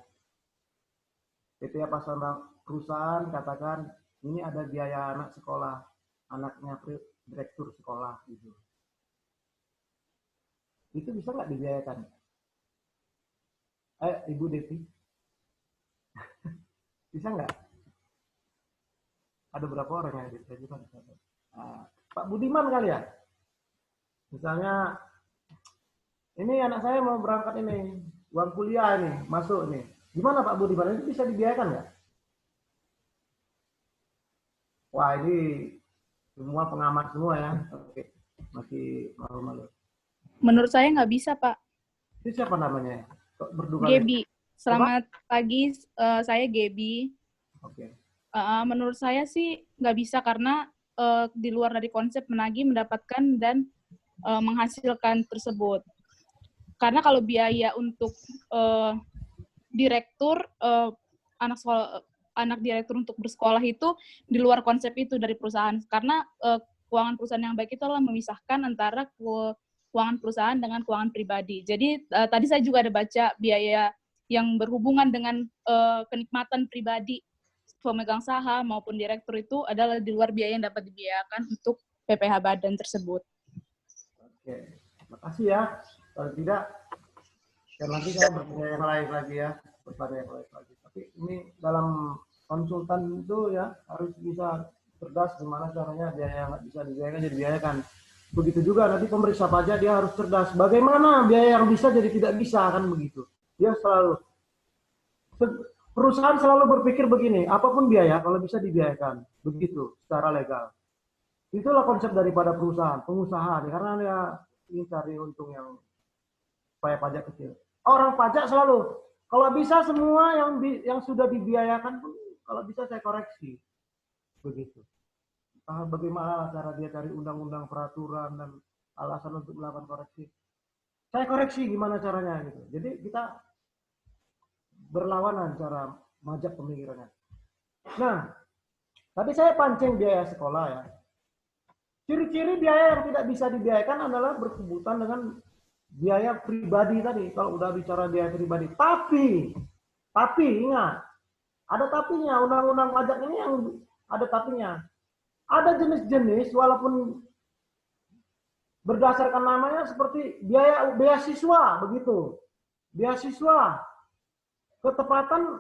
PPA pasal perusahaan katakan ini ada biaya anak sekolah, anaknya direktur sekolah gitu. Itu bisa nggak dibiayakan? Ibu Devi, bisa nggak? Ada berapa orang yang diajukan? Pak Budiman kali ya? Misalnya, ini anak saya mau berangkat ini, uang kuliah ini, masuk nih. Gimana Pak Budiman, itu bisa dibiayakan nggak? Wah ini semua pengamat semua ya. Oke, masih malu-malu. Menurut saya nggak bisa, Pak. Itu siapa namanya? Kok berduka? Gebi. Selamat pagi, saya Gebi. Oke. Menurut saya sih nggak bisa karena di luar dari konsep menagih, mendapatkan, dan menghasilkan tersebut. Karena kalau biaya untuk direktur, anak direktur untuk bersekolah itu di luar konsep itu dari perusahaan. Karena keuangan perusahaan yang baik itu adalah memisahkan antara keuangan perusahaan dengan keuangan pribadi. Jadi tadi saya juga ada baca biaya yang berhubungan dengan kenikmatan pribadi pemegang saham maupun direktur itu adalah di luar biaya yang dapat dibiayakan untuk PPh badan tersebut. Oke, makasih ya. Kalau tidak, dan nanti saya bertanya yang lain lagi ya, bertanya yang lain lagi. Tapi ini dalam konsultan itu ya harus bisa cerdas gimana caranya biaya yang nggak bisa dibiayakan jadi dibiayakan. Begitu juga nanti pemeriksa pajak dia harus cerdas. Bagaimana biaya yang bisa jadi tidak bisa, kan begitu. Dia selalu perusahaan selalu berpikir begini, apapun biaya kalau bisa dibiayakan, begitu secara legal. Itulah konsep daripada perusahaan, pengusaha, karena dia ingin cari untung yang supaya pajak kecil. Orang pajak selalu, kalau bisa semua yang sudah dibiayakan pun, kalau bisa saya koreksi, begitu. Bagaimana cara dia cari undang-undang peraturan dan alasan untuk melakukan koreksi. Saya koreksi gimana caranya gitu. Jadi kita berlawanan cara majak pemikirannya. Nah, tadi saya pancing biaya sekolah ya. Ciri-ciri biaya yang tidak bisa dibiayakan adalah berkebutuhan dengan biaya pribadi tadi. Kalau udah bicara biaya pribadi. Tapi ingat, ada tapinya. Undang-undang pajak ini yang ada tapinya. Ada jenis-jenis walaupun berdasarkan namanya seperti biaya beasiswa begitu. Beasiswa. Ketepatan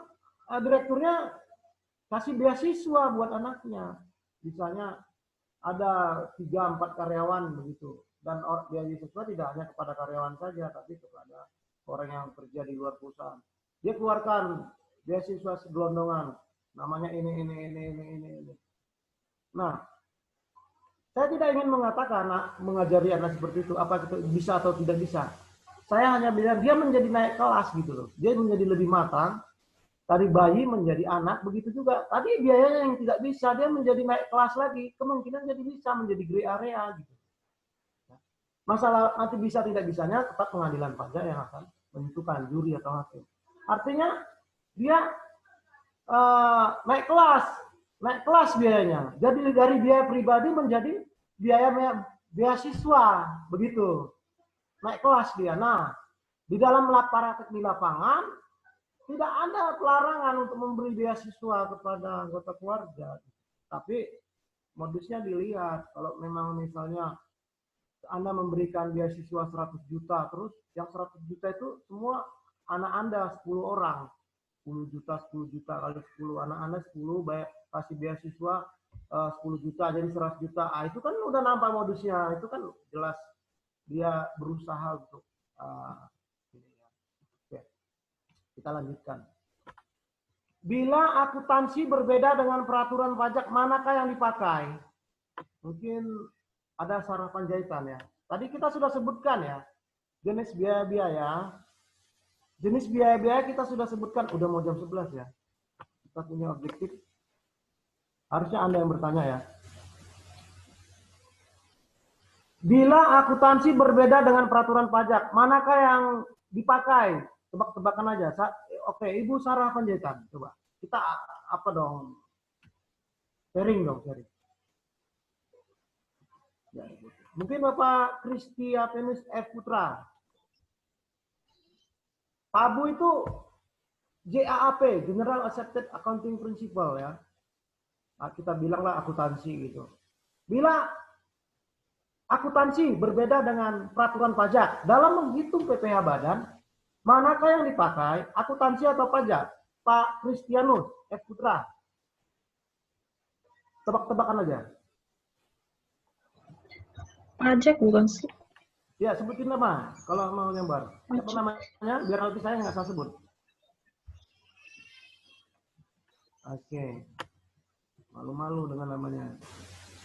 direkturnya kasih beasiswa buat anaknya. Misalnya ada 3-4 karyawan begitu. Dan beasiswa tidak hanya kepada karyawan saja, tapi kepada orang yang kerja di luar perusahaan. Dia keluarkan beasiswa segelondongan. Namanya ini. Nah, saya tidak ingin mengatakan mengajari anak seperti itu, apa itu bisa atau tidak bisa. Saya hanya bilang dia menjadi naik kelas gitu loh. Dia menjadi lebih matang. Dari bayi menjadi anak, begitu juga. Tadi biayanya yang tidak bisa, dia menjadi naik kelas lagi. Kemungkinan jadi bisa menjadi gray area gitu. Masalah nanti bisa tidak bisanya tetap pengadilan pajak yang akan menentukan, juri atau hakim. Artinya dia naik kelas biayanya. Jadi dari biaya pribadi menjadi biaya beasiswa, begitu. naik kelas dia. Nah, di dalam praktek di lapangan tidak ada pelarangan untuk memberi beasiswa kepada anggota keluarga. Tapi modusnya dilihat, kalau memang misalnya Anda memberikan beasiswa 100 juta, terus yang 100 juta itu semua anak Anda 10 orang. 10 juta kali 10, anak Anda 10 kasih beasiswa 10 juta jadi 100 juta. Ah, itu kan udah nampak modusnya, itu kan jelas dia berusaha untuk Oke, kita lanjutkan. Bila akuntansi berbeda dengan peraturan pajak, manakah yang dipakai? Mungkin ada Sarah Panjaitan ya. Tadi kita sudah sebutkan ya, jenis biaya-biaya. Jenis biaya-biaya kita sudah sebutkan, udah mau jam 11 ya. Kita punya objektif. Harusnya Anda yang bertanya ya. Bila akuntansi berbeda dengan peraturan pajak, manakah yang dipakai? Tebak-tebakan aja. Oke, Ibu Sarah Panjaitan, coba. Kita apa dong? Sharing dong, sharing. Ya, mungkin Bapak Kristi Atenus F. Putra. PABU itu GAAP, General Accepted Accounting Principle ya. Nah, kita bilanglah akuntansi gitu. Bila akuntansi berbeda dengan peraturan pajak, dalam menghitung PPh badan, manakah yang dipakai, akuntansi atau pajak? Pak Kristianus F. Putra. Tebak-tebakan aja. Pajak bukan sih? Ya, sebutin nama kalau mau nyambar. Siapa namanya? Biar nanti saya nggak salah sebut. Oke. Malu-malu dengan namanya.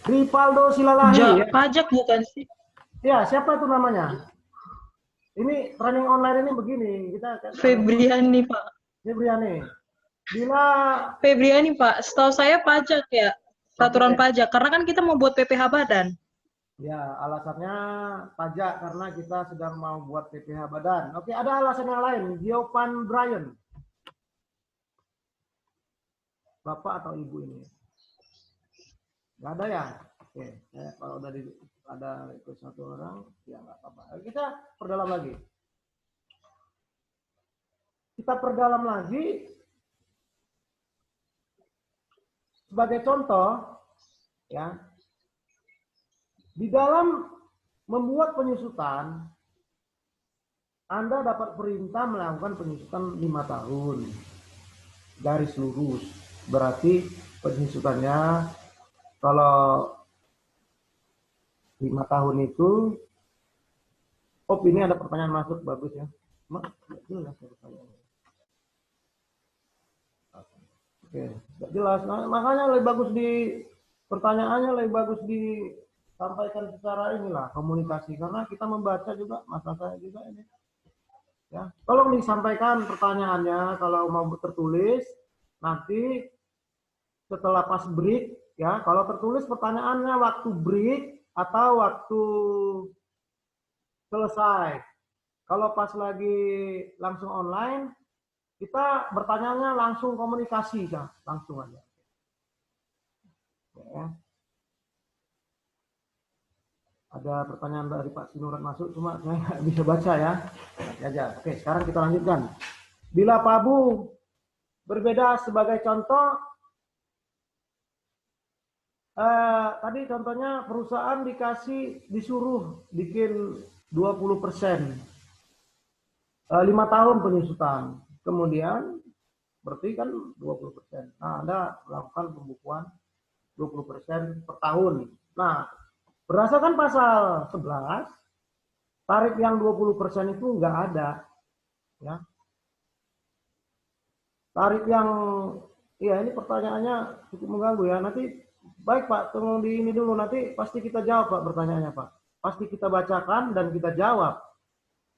Rivaldo Silalahi. Ya. Pajak bukan sih? Ya, siapa itu namanya? Ini training online ini begini. Kita Febriani, Pak. Febriani. Bila Febriani, Pak. Setahu saya pajak ya. Peraturan pajak. Karena kan kita mau buat PPh badan. Ya, alasannya pajak karena kita sedang mau buat PPh badan. Oke, ada alasan yang lain. Giopan Brian. Bapak atau ibu ini? Nggak ada ya? Oke, kalau udah ada ikut satu orang, ya nggak apa-apa. Kita perdalam lagi. Kita perdalam lagi. Sebagai contoh, ya. Di dalam membuat penyusutan, Anda dapat perintah melakukan penyusutan 5 tahun. Garis lurus. Berarti penyusutannya kalau 5 tahun itu, ini ada pertanyaan masuk, bagus ya. Jelas pertanyaannya. Oke, tidak jelas. Nah, makanya lebih bagus pertanyaannya lebih bagus disampaikan secara inilah komunikasi, karena kita membaca juga, masa saya juga ini. Ya, tolong disampaikan pertanyaannya kalau mau tertulis nanti setelah pas break ya. Kalau tertulis pertanyaannya waktu break atau waktu selesai. Kalau pas lagi langsung online kita bertanyanya langsung komunikasi ya, langsung aja. Ya. Ada pertanyaan dari Pak Sinurat masuk, cuma saya nggak bisa baca ya. Aja. Oke, sekarang kita lanjutkan. Bila PABU berbeda sebagai contoh, tadi contohnya perusahaan disuruh bikin 20%, 5 tahun penyusutan, kemudian berarti kan 20%. Nah, Anda melakukan pembukuan 20% per tahun. Nah, berdasarkan pasal 11, tarif yang 20% itu nggak ada. Ya. Tarif yang, ya ini pertanyaannya cukup mengganggu ya. Nanti, baik Pak, tunggu di ini dulu. Nanti pasti kita jawab Pak pertanyaannya Pak. Pasti kita bacakan dan kita jawab.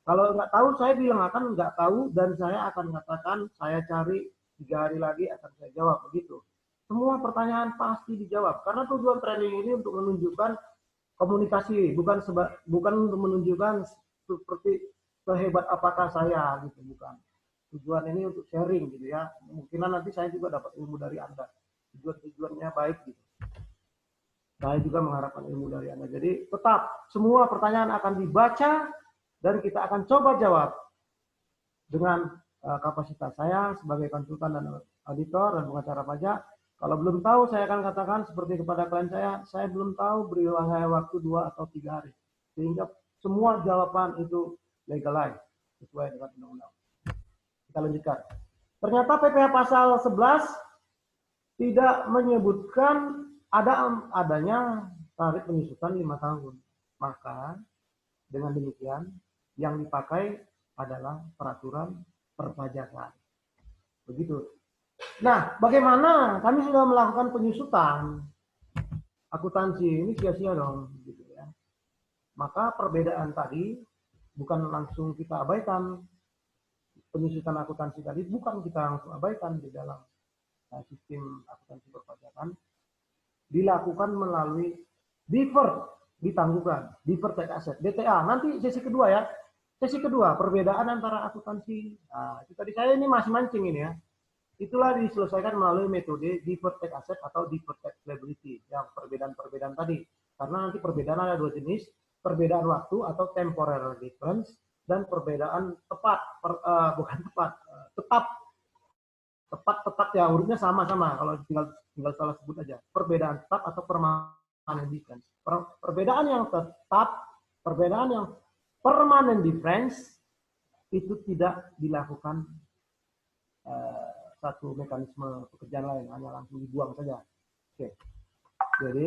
Kalau nggak tahu, saya bilang akan nggak tahu dan saya akan katakan saya cari 3 hari lagi akan saya jawab begitu. Semua pertanyaan pasti dijawab karena tujuan training ini untuk menunjukkan komunikasi, bukan untuk menunjukkan seperti sehebat apakah saya gitu, bukan. Tujuan ini untuk sharing gitu ya. Mungkin nanti saya juga dapat ilmu dari Anda. Tujuannya baik gitu. Saya juga mengharapkan ilmu dari Anda. Jadi tetap semua pertanyaan akan dibaca dan kita akan coba jawab dengan kapasitas saya sebagai konsultan dan auditor dan pengacara pajak. Kalau belum tahu, saya akan katakan seperti kepada klien saya belum tahu, berilah saya waktu 2 atau 3 hari. Sehingga semua jawaban itu legalize sesuai dengan undang-undang. Kita lanjutkan. Ternyata PPh pasal 11 tidak menyebutkan adanya tarif penyusutan 5 tahun. Maka dengan demikian yang dipakai adalah peraturan perpajakan. Begitu. Nah, bagaimana kami sudah melakukan penyusutan akuntansi, ini sia-sia dong, gitu ya. Maka perbedaan tadi bukan langsung kita abaikan, penyusutan akuntansi tadi bukan kita langsung abaikan di dalam sistem akuntansi perpajakan, dilakukan melalui deferred, ditangguhkan, deferred tax asset, DTA. Nanti sesi kedua ya. Sesi kedua, perbedaan antara akuntansi. Nah, itu tadi saya ini masih mancing ini ya. Itulah diselesaikan melalui metode deferred tax asset atau deferred tax liability. Yang perbedaan-perbedaan tadi. Karena nanti perbedaan ada 2 jenis. Perbedaan waktu atau temporal difference. Dan perbedaan tepat. Tetap ya, hurufnya sama-sama. Kalau tinggal salah sebut aja. Perbedaan tetap atau permanent difference. Perbedaan yang tetap, perbedaan yang permanent difference itu tidak dilakukan satu mekanisme pekerjaan lain, hanya langsung dibuang saja. Oke. Jadi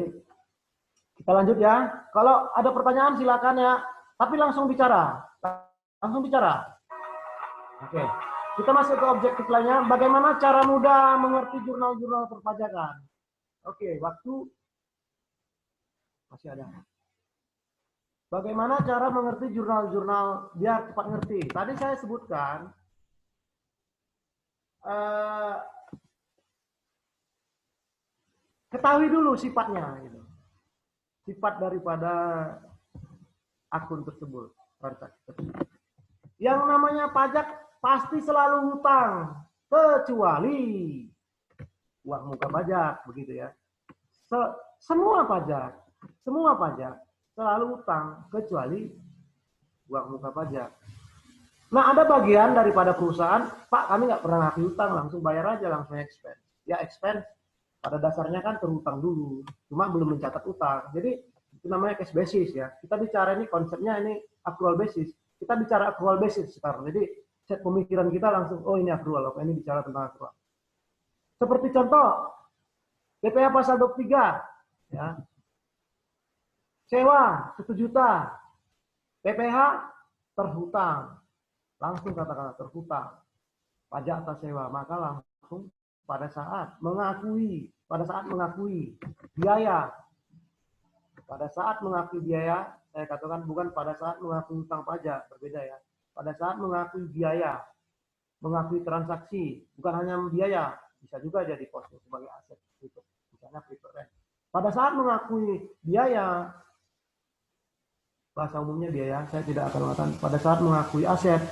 kita lanjut ya. Kalau ada pertanyaan silakan ya, tapi langsung bicara. Langsung bicara. Oke. Kita masuk ke objektif lainnya. Bagaimana cara mudah mengerti jurnal-jurnal perpajakan? Oke, waktu masih ada. Bagaimana cara mengerti jurnal-jurnal biar cepat ngerti? Tadi saya sebutkan ketahui dulu sifatnya, gitu. Sifat daripada akun tersebut, transaksi tersebut. Yang namanya pajak pasti selalu hutang, kecuali uang muka pajak, begitu ya. Semua pajak selalu utang kecuali uang muka pajak. Nah, ada bagian daripada perusahaan, Pak, kami nggak pernah ngasih utang, langsung bayar aja, langsung expense. Ya expense pada dasarnya kan terutang dulu, cuma belum mencatat utang. Jadi itu namanya cash basis ya. Kita bicara ini konsepnya ini accrual basis. Kita bicara accrual basis sekarang. Jadi set pemikiran kita langsung, oh ini accrual, oke, ini bicara tentang accrual. Seperti contoh PPh pasal 23 ya. Sewa 1 juta, PPh terhutang, langsung katakanlah terhutang, pajak atas sewa, maka langsung pada saat mengakui biaya, saya katakan bukan pada saat mengakui utang pajak, berbeda ya. Pada saat mengakui biaya, mengakui transaksi, bukan hanya biaya, bisa juga jadi posnya sebagai aset, gitu. Misalnya preferred rent. Pada saat mengakui biaya, bahasa umumnya biaya, saya tidak akan mengatakan pada saat mengakui aset,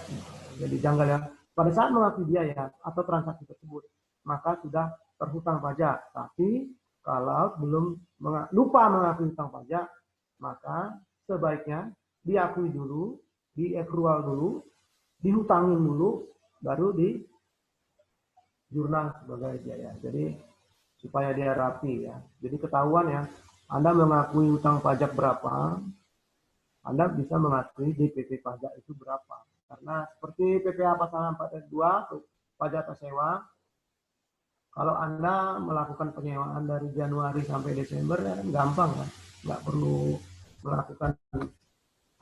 jadi janggal ya. Pada saat mengakui biaya atau transaksi tersebut, maka sudah terhutang pajak. Tapi kalau belum lupa mengakui hutang pajak, maka sebaiknya diakui dulu, di-accrual dulu, dihutangin dulu, baru di jurnal sebagai biaya. Jadi supaya dia rapi ya. Jadi ketahuan ya, Anda mengakui hutang pajak berapa, Anda bisa mengakui DPP pajak itu berapa. Karena seperti PPh pasal 42, pajak atas sewa, kalau Anda melakukan penyewaan dari Januari sampai Desember, ya kan gampang kan. Nggak perlu melakukan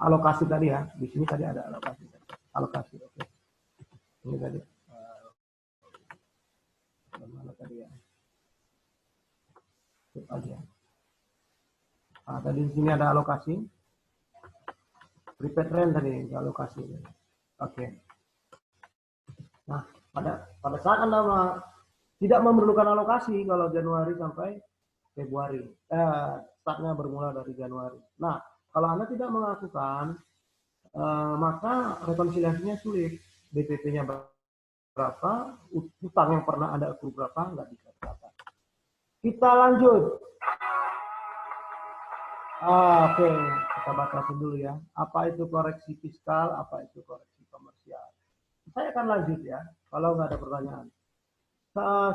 alokasi tadi ya. Di sini tadi ada alokasi. Alokasi, oke. Ini tadi. Mana tadi ya? Aja. Nah, tadi di sini ada alokasi. Prepaid rent tadi alokasi. Oke. Nah, pada saat Anda tidak memerlukan alokasi kalau Januari sampai Februari. Startnya bermula dari Januari. Nah, kalau Anda tidak melakukan, maka rekonsiliasinya sulit. DPP-nya berapa, utang yang pernah Anda accrue berapa, nggak bisa berapa. Kita lanjut. Oke, kita batasin dulu ya. Apa itu koreksi fiskal, apa itu koreksi komersial. Saya akan lanjut ya, kalau nggak ada pertanyaan.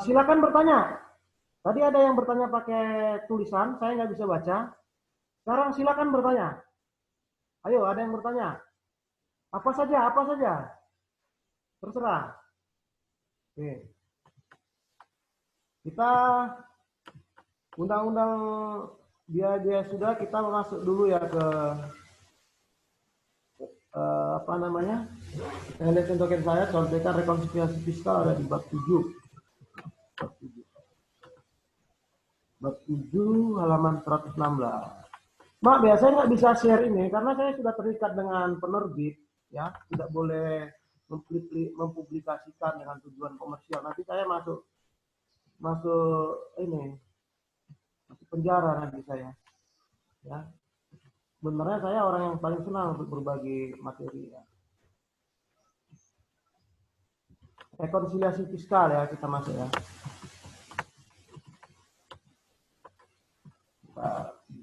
Silakan bertanya. Tadi ada yang bertanya pakai tulisan, saya nggak bisa baca. Sekarang silakan bertanya. Ayo, ada yang bertanya. Apa saja, apa saja. Terserah. Oke. Kita undang-undang dia sudah, kita masuk dulu ya ke apa namanya? Saya lihat contohkan saya, contohkan rekonsiliasi fiskal ada di bab 7. Bab 7 halaman 116. Mak, biasanya nggak bisa share ini karena saya sudah terikat dengan penerbit, ya, tidak boleh mempublikasikan dengan tujuan komersial. Nanti saya masuk ini, masuk penjara nanti saya. Ya, sebenarnya saya orang yang paling senang untuk berbagi materi. Ya. Rekonsiliasi fiskal ya, kita masuk ya. Kita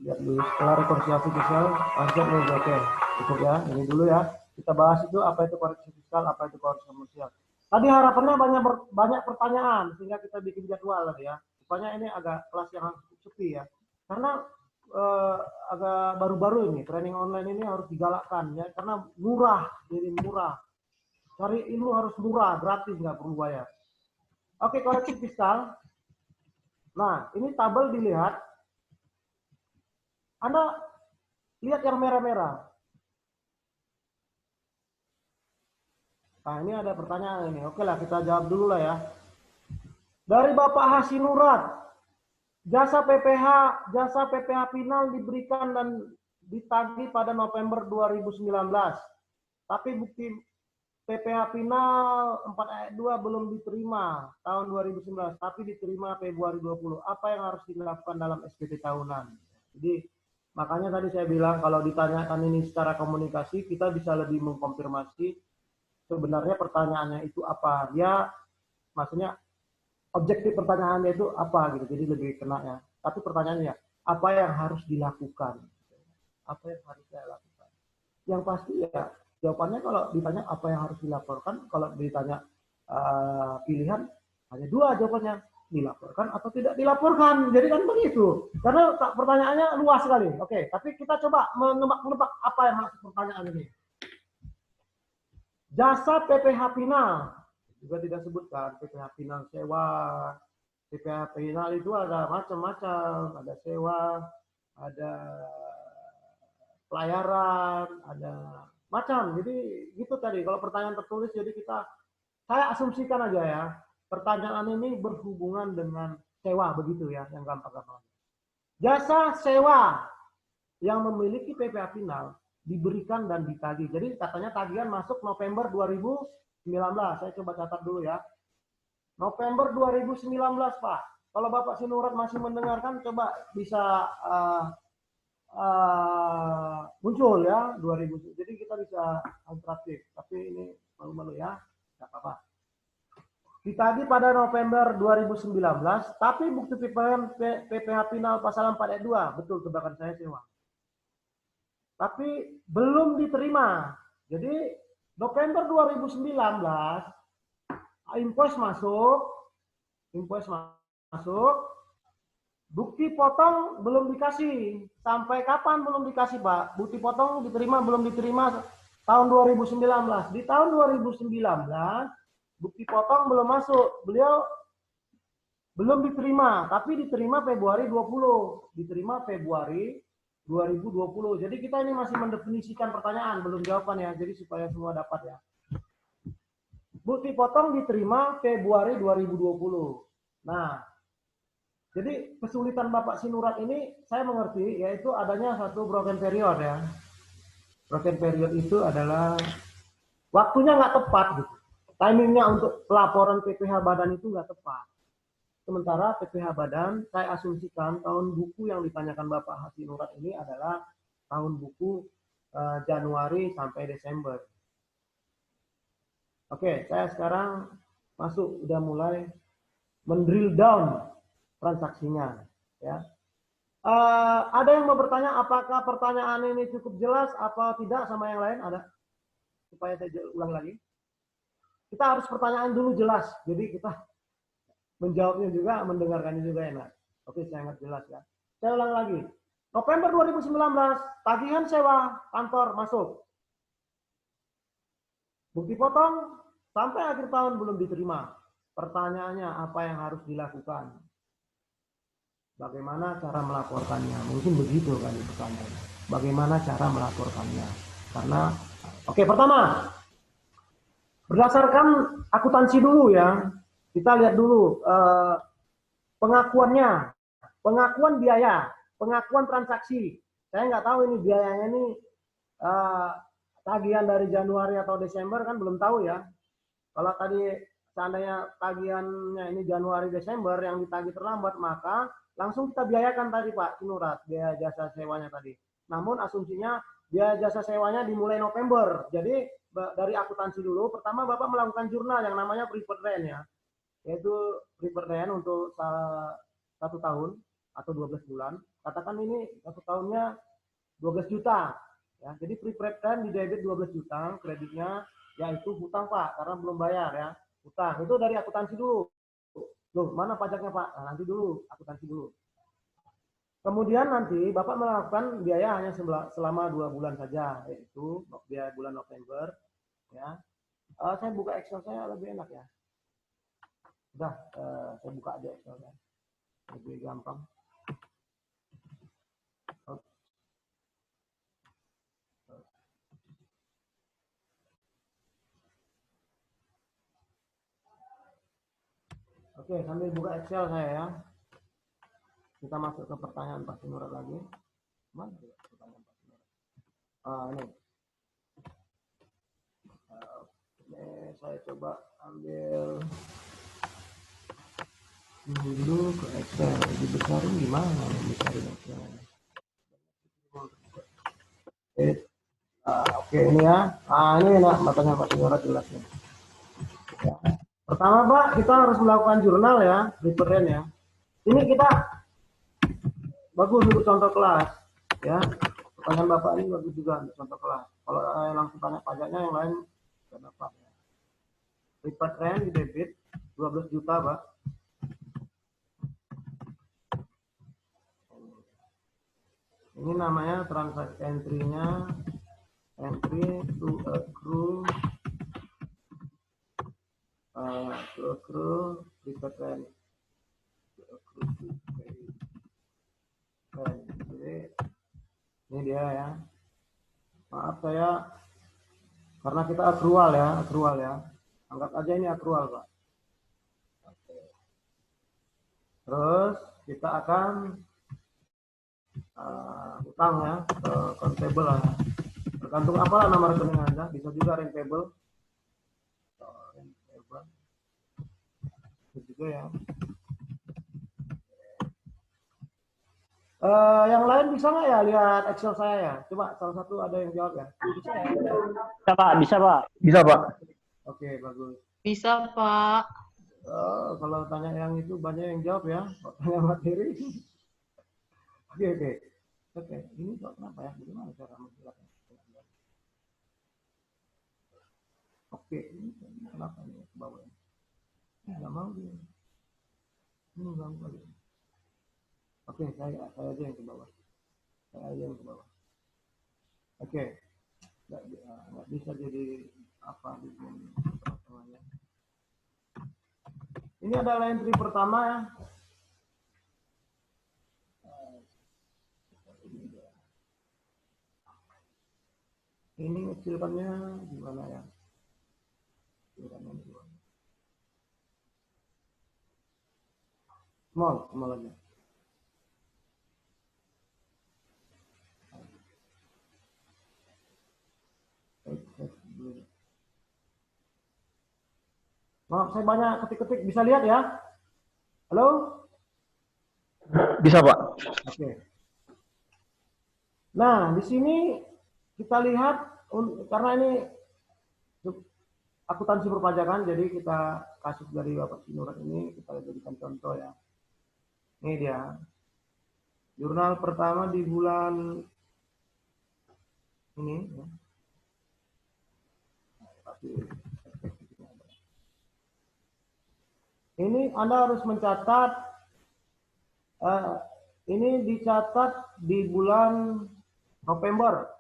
lihat dulu setelah rekonsiliasi fiskal, konsepnya oke, cukup ya. Ini dulu ya. Kita bahas itu apa itu koreksi fiskal, apa itu koreksi komersial. Tadi harapannya banyak pertanyaan sehingga kita bikin jadwal tadi ya. Supaya ini agak kelas yang cukup sepi ya. Karena agak baru-baru ini training online ini harus digalakkan ya, karena murah, jadi murah. Cari ilmu harus murah, gratis, nggak perlu bayar. Oke, koreksi fiskal. Nah, ini tabel dilihat. Anda lihat yang merah-merah. Nah, ini ada pertanyaan ini. Oke lah, kita jawab dulu lah ya. Dari Bapak Hasinurat, jasa PPH final diberikan dan ditagih pada November 2019. Tapi bukti PPH final 4 ayat 2 belum diterima tahun 2019, tapi diterima Februari 20. Apa yang harus dilakukan dalam SPT tahunan? Jadi makanya tadi saya bilang kalau ditanyakan ini secara komunikasi, kita bisa lebih mengkonfirmasi sebenarnya pertanyaannya itu apa. Dia maksudnya objektif pertanyaannya itu apa gitu. Jadi lebih kena ya. Tapi pertanyaannya apa yang harus dilakukan? Apa yang harus saya lakukan? Yang pasti ya jawabannya kalau ditanya apa yang harus dilaporkan, kalau ditanya pilihan hanya dua jawabannya, dilaporkan atau tidak dilaporkan. Jadi kan begitu. Karena pertanyaannya luas sekali. Oke, tapi kita coba menebak-nebak apa yang masuk pertanyaan ini. Jasa PPH final juga tidak sebutkan. PPH final sewa, PPH final itu ada macam-macam, ada sewa, ada pelayaran, ada macam. Jadi gitu tadi. Kalau pertanyaan tertulis, jadi saya asumsikan aja ya. Pertanyaan ini berhubungan dengan sewa begitu ya, yang gampang-gampang. Jasa sewa yang memiliki PPH final diberikan dan ditagih. Jadi katanya tagihan masuk November 2019. Saya coba catat dulu ya. November 2019, Pak. Kalau Bapak Sinurat masih mendengarkan, coba bisa muncul ya 2000. Jadi kita bisa interaktif. Tapi ini malu-malu ya, nggak apa-apa. Ditagih pada November 2019, tapi bukti PPH final pasal 4 ayat 2, betul tebakan saya sewa. Tapi belum diterima. Jadi November 2019 invoice masuk, bukti potong belum dikasih. Sampai kapan belum dikasih, Pak? Bukti potong diterima belum diterima tahun 2019. Di tahun 2019 bukti potong belum masuk. Beliau belum diterima, tapi diterima Februari 20. Diterima Februari 2020. Jadi kita ini masih mendefinisikan pertanyaan, belum jawaban ya. Jadi supaya semua dapat ya. Bukti potong diterima Februari 2020. Nah, jadi kesulitan Bapak Sinurat ini saya mengerti, yaitu adanya satu broken period ya. Broken period itu adalah waktunya nggak tepat gitu. Timingnya untuk pelaporan PPH badan itu nggak tepat. Sementara PPH badan, saya asumsikan tahun buku yang ditanyakan Bapak Hasinurat ini adalah tahun buku Januari sampai Desember. Oke, saya sekarang udah mulai mendrill down transaksinya. Ya. Ada yang mau bertanya apakah pertanyaan ini cukup jelas apa tidak sama yang lain? Ada? Supaya saya ulang lagi. Kita harus pertanyaan dulu jelas. Jadi kita menjawabnya juga, mendengarkannya juga enak. Oke, sangat jelas ya. Saya ulang lagi. November 2019, tagihan sewa kantor masuk. Bukti potong sampai akhir tahun belum diterima. Pertanyaannya apa yang harus dilakukan? Bagaimana cara melaporkannya? Mungkin begitu kali pertanyaannya. Bagaimana cara melaporkannya? Karena, oke, pertama, berdasarkan akuntansi dulu ya. Kita lihat dulu pengakuannya, pengakuan biaya, pengakuan transaksi. Saya nggak tahu ini biayanya ini tagihan dari Januari atau Desember kan belum tahu ya. Kalau tadi seandainya tagihannya ini Januari Desember yang ditagih terlambat, maka langsung kita biayakan tadi Pak Sinurat, biaya jasa sewanya tadi. Namun asumsinya biaya jasa sewanya dimulai November. Jadi dari akuntansi dulu, pertama Bapak melakukan jurnal yang namanya preferred rent ya. Yaitu preferred rent untuk 1 tahun atau 12 bulan. Katakan ini 1 tahunnya 12 juta. Ya, jadi preferred rent di debit 12 juta, kreditnya yaitu hutang Pak, karena belum bayar ya. Hutang, itu dari akuntansi dulu. Loh, mana pajaknya Pak? Nah, nanti dulu, akuntansi dulu. Kemudian nanti Bapak melakukan biaya hanya selama 2 bulan saja, yaitu biaya bulan November. Ya, saya buka Excel saya lebih enak ya. Udah, saya buka aja Excel-nya. Lebih gampang. Oke, sambil buka Excel saya ya. Kita masuk ke pertanyaan Pak Sinurat lagi. Mana pertanyaan Pak Sinurat? Ini. Oke, saya coba ambil dulu ke Excel. Dibesarin gimana? Dibesarin Excel. Oke, ini ya. Ini enak matanya Pak Sinurat jelasnya. Ya. Pertama Pak, kita harus melakukan jurnal ya, reference ya. Ini kita bagus untuk contoh kelas ya. Pertanyaan Bapak ini bagus juga untuk contoh kelas. Kalau langsung tanya pajaknya yang lain tidak dapat ya. Reference di debit 12 juta Pak. Ini namanya transaksi entry-nya entry to accrue reference to accrue to pay. Jadi ini dia ya. Maaf saya karena kita akrual ya. Anggap aja ini akrual Pak. Terus kita akan utang ya, kontable lah. Tergantung apalah nama rekening Anda, bisa juga rentable. Itu juga ya. Yang lain bisa nggak ya lihat Excel saya ya? Coba salah satu ada yang jawab ya. Bisa ya? Bisa Pak, bisa Pak. Bisa Pak. Oke, bagus. Bisa Pak. Kalau tanya yang itu banyak yang jawab ya, tanya materi. Oke. Ini kok kenapa ya? Bagaimana cara menjelaskan? Oke, ini kenapa nih ke bawah? Nggak mau dia. Ini nggak mau dia. Oke, saya aja yang ke bawah. Oke, nggak bisa jadi apa di sini. Ini adalah entry pertama ya. Ini kecilkannya gimana ya? Small aja. Maaf, saya banyak ketik-ketik. Bisa lihat ya? Halo? Bisa Pak. Oke. Nah, di sini kita lihat karena ini akuntansi perpajakan, jadi kita kasus dari Bapak Sinurat ini kita jadikan contoh ya. Ini dia. Jurnal pertama di bulan ini. Ya. Ini Anda harus mencatat, ini dicatat di bulan November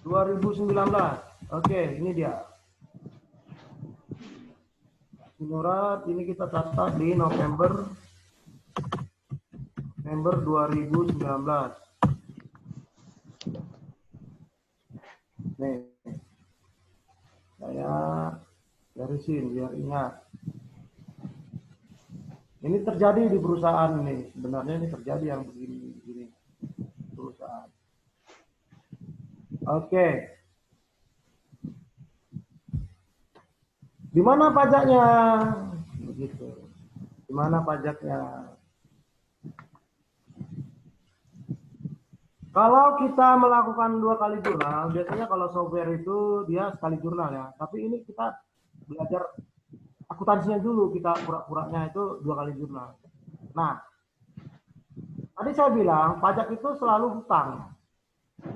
2019. Oke, ini dia. Surat ini kita catat di November 2019. Nih, saya garisin biar ingat. Ini terjadi di perusahaan ini. Sebenarnya ini terjadi yang begini perusahaan. Oke. Di mana pajaknya? Begitu. Di mana pajaknya? Kalau kita melakukan 2 kali jurnal, biasanya kalau software itu dia sekali jurnal ya. Tapi ini kita belajar akuntansinya dulu, kita pura-puranya itu 2 kali jurnal. Nah, tadi saya bilang pajak itu selalu hutang.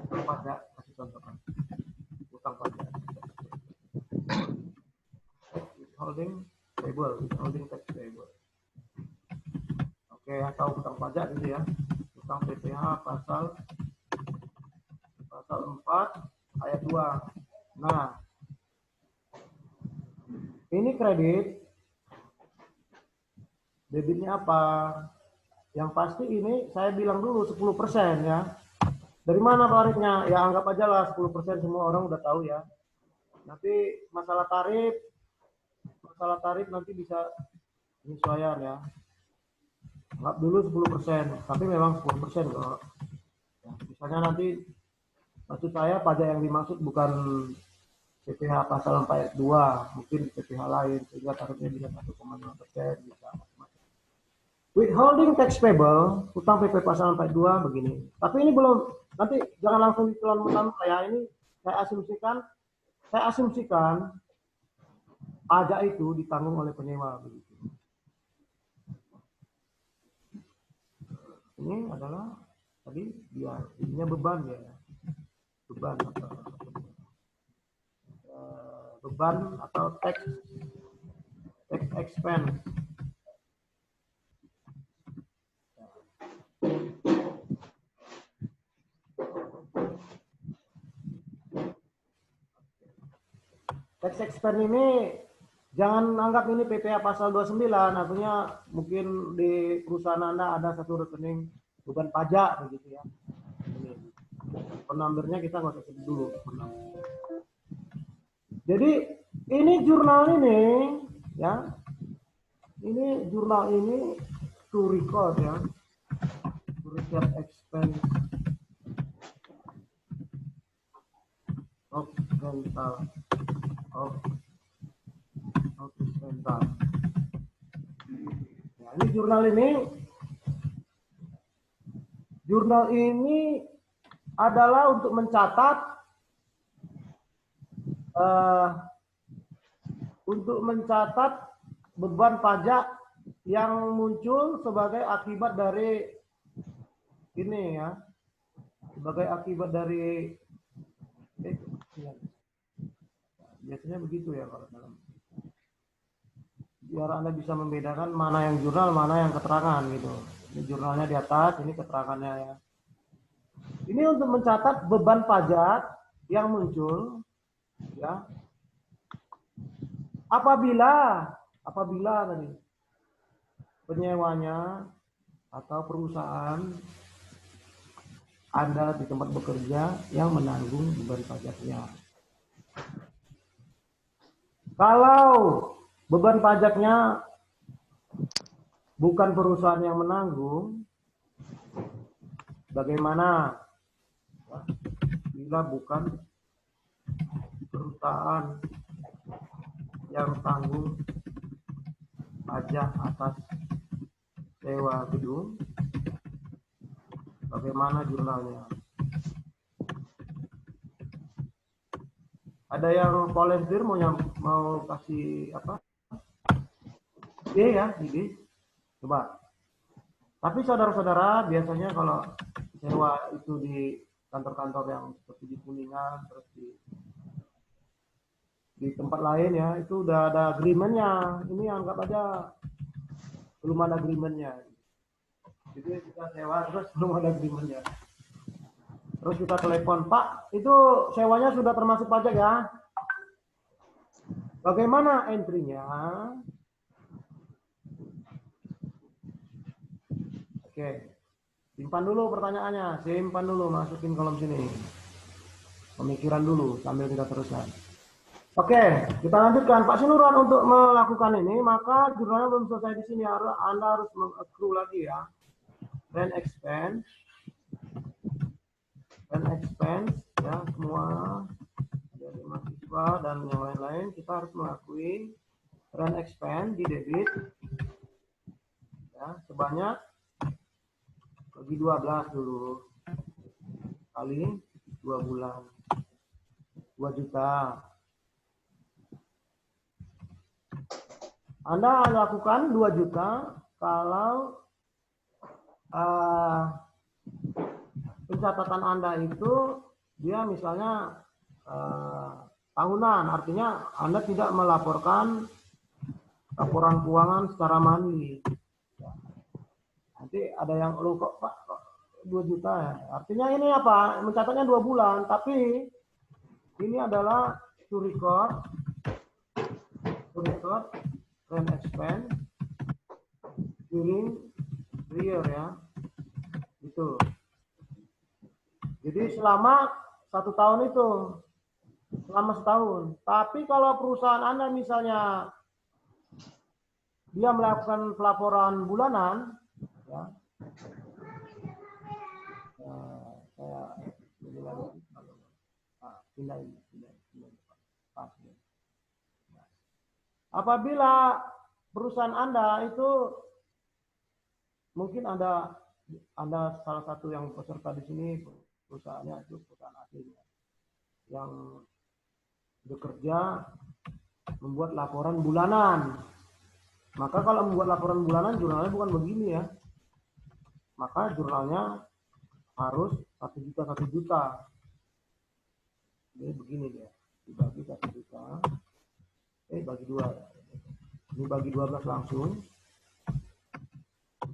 Pajak, kasih contoh kan. Hutang pajak. Withholding tax payable. Oke, atau hutang pajak gitu ya. Hutang PPh pasal 4 ayat 2. Nah, ini kredit. Debitnya apa? Yang pasti ini saya bilang dulu 10% ya. Dari mana tarifnya? Ya anggap aja lah 10%, semua orang udah tahu ya. Nanti masalah tarif nanti bisa penyesuaian ya. Anggap dulu 10%, tapi memang 10% kalau ya, misalnya nanti maksud saya pajak yang dimaksud bukan PPh pasal 4 ayat 2, mungkin PPh lain sehingga tarifnya bisa 1,5% bisa macam-macam. Withholding tax payable, hutang PP pasal 4 ayat 2 begini. Tapi ini belum, nanti jangan langsung ditelan-telan ya. Ini saya asumsikan pajak itu ditanggung oleh penyewa begitu. Ini adalah tadi dia ininya beban ya. Beban atau tax expense. Tax expense ini jangan anggap ini PPh pasal 29, artinya mungkin di perusahaan Anda ada satu rekening beban pajak begitu ya. Ini penambernya kita nggak usah sebut dulu. Jadi ini jurnal ini ya, ini jurnal ini to record ya, to record expense of rental rental. Nah, ini jurnal ini adalah untuk mencatat beban pajak yang muncul sebagai akibat dari ini ya, sebagai akibat dari biasanya begitu ya kalau dalam, biar Anda bisa membedakan mana yang jurnal, mana yang keterangan gitu. Ini jurnalnya di atas, ini keterangannya ya. Ini untuk mencatat beban pajak yang muncul ya, apabila tadi penyewanya atau perusahaan Anda di tempat bekerja yang menanggung beban pajaknya. Kalau beban pajaknya bukan perusahaan yang menanggung, bagaimana bila bukan perusahaan yang tanggung pajak atas sewa gedung, bagaimana jurnalnya? Ada yang volunteer mau kasih apa? ide ya, ide. Coba. Tapi saudara-saudara biasanya kalau sewa itu di kantor-kantor yang seperti di Kuningan, terus di tempat lain ya, itu udah ada agreement-nya. Ini anggap aja belum ada agreement-nya. Jadi kita sewa terus belum ada agreement-nya. Terus kita telepon, Pak, itu sewanya sudah termasuk pajak ya? Bagaimana entry-nya? Oke, simpan dulu pertanyaannya, simpan dulu, masukin kolom sini. Pemikiran dulu sambil kita teruskan. Oke, kita lanjutkan. Pak Sinuran untuk melakukan ini, maka jurnalnya belum selesai di sini. Anda harus mengaccrue lagi ya. Rent expense ya, semua dari mahasiswa dan yang lain-lain kita harus mengakui rent expense di debit ya, sebanyak bagi 12 dulu kali 2 bulan 2 juta. Anda lakukan 2 juta kalau pencatatan Anda itu dia misalnya tahunan, artinya Anda tidak melaporkan laporan keuangan secara monthly. Nanti ada yang lu kok Pak 2 juta ya. Artinya ini apa? Mencatatnya 2 bulan, tapi ini adalah to record rent expense during the year ya. Itu. Jadi selama 1 tahun itu, selama setahun. Tapi kalau perusahaan Anda misalnya dia melakukan pelaporan bulanan, ya, apabila perusahaan Anda itu mungkin Anda salah satu yang peserta di sini perusahaannya itu perusahaan asing yang bekerja membuat laporan bulanan. Maka kalau membuat laporan bulanan jurnalnya bukan begini ya. Maka jurnalnya harus 1 juta 1 juta. Ini begini dia. Dibagi 1 juta. Bagi 2. Ini bagi 12 langsung.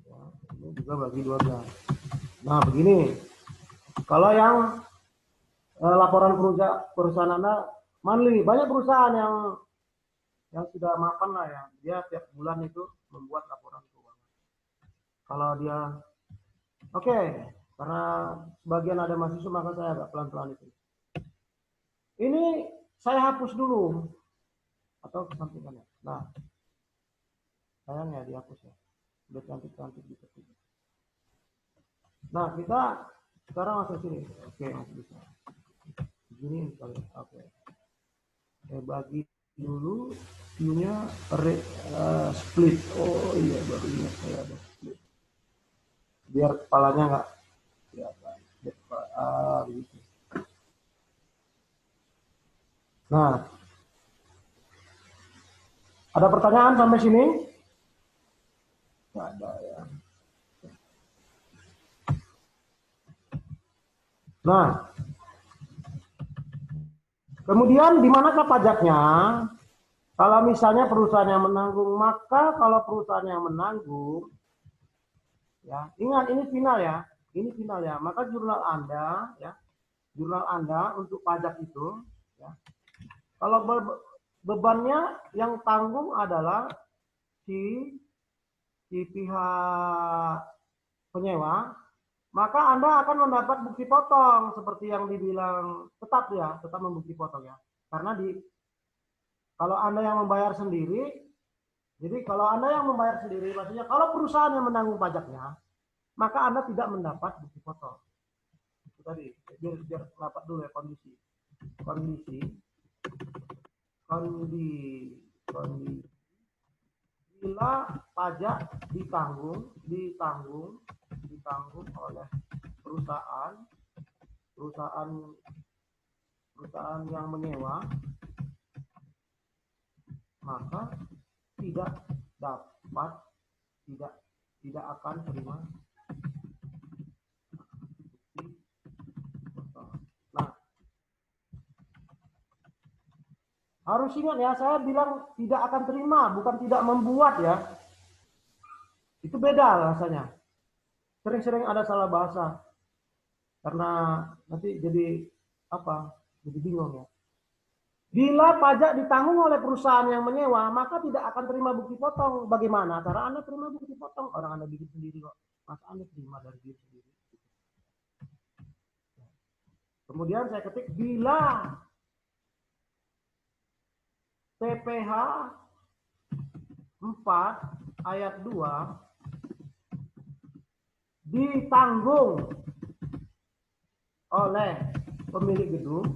Ya, ini juga bagi 12. Nah, begini. Kalau yang laporan perusahaan Anda monthly, banyak perusahaan yang sudah mapan lah ya. Dia tiap bulan itu membuat laporan keuangan. Kalau dia oke, karena sebagian ada mahasiswa maka saya agak pelan-pelan itu. Ini saya hapus dulu atau kesampingannya. Nah, sayangnya dihapus ya. Udah cantik-cantik gitu. Nah, kita sekarang masuk sini. Oke, masih bisa. Begini misalnya. Oke. Bagi dulu view-nya split. Oh iya, baru ingat saya ada split. Biar kepalanya nggak kelihatan. Gitu. Nah, ada pertanyaan sampai sini? Nggak ada ya. Nah, kemudian di manakah pajaknya? Kalau misalnya perusahaan yang menanggung, maka kalau perusahaan yang menanggung, ya ingat ini final ya, maka jurnal Anda untuk pajak itu, ya, kalau bebannya yang tanggung adalah si pihak penyewa, maka Anda akan mendapat bukti potong seperti yang dibilang tetap membukti potong ya. Karena kalau Anda yang membayar sendiri, jadi kalau Anda yang membayar sendiri, maksudnya kalau perusahaan yang menanggung pajaknya, maka Anda tidak mendapat bukti potong. Itu tadi, biar dapat dulu ya kondisi. Bila pajak ditanggung oleh perusahaan yang menyewa, maka tidak dapat tidak akan terima bukti potong. Nah, harus ingat ya, saya bilang tidak akan terima, bukan tidak membuat ya. Itu beda rasanya. Sering-sering ada salah bahasa. Karena nanti jadi apa? Jadi bingung ya. Bila pajak ditanggung oleh perusahaan yang menyewa, maka tidak akan terima bukti potong. Bagaimana cara Anda terima bukti potong? Orang Anda bikin sendiri kok. Masa Anda terima dari diri sendiri? Kemudian saya ketik, bila PPh 4 ayat 2 ditanggung oleh pemilik gedung,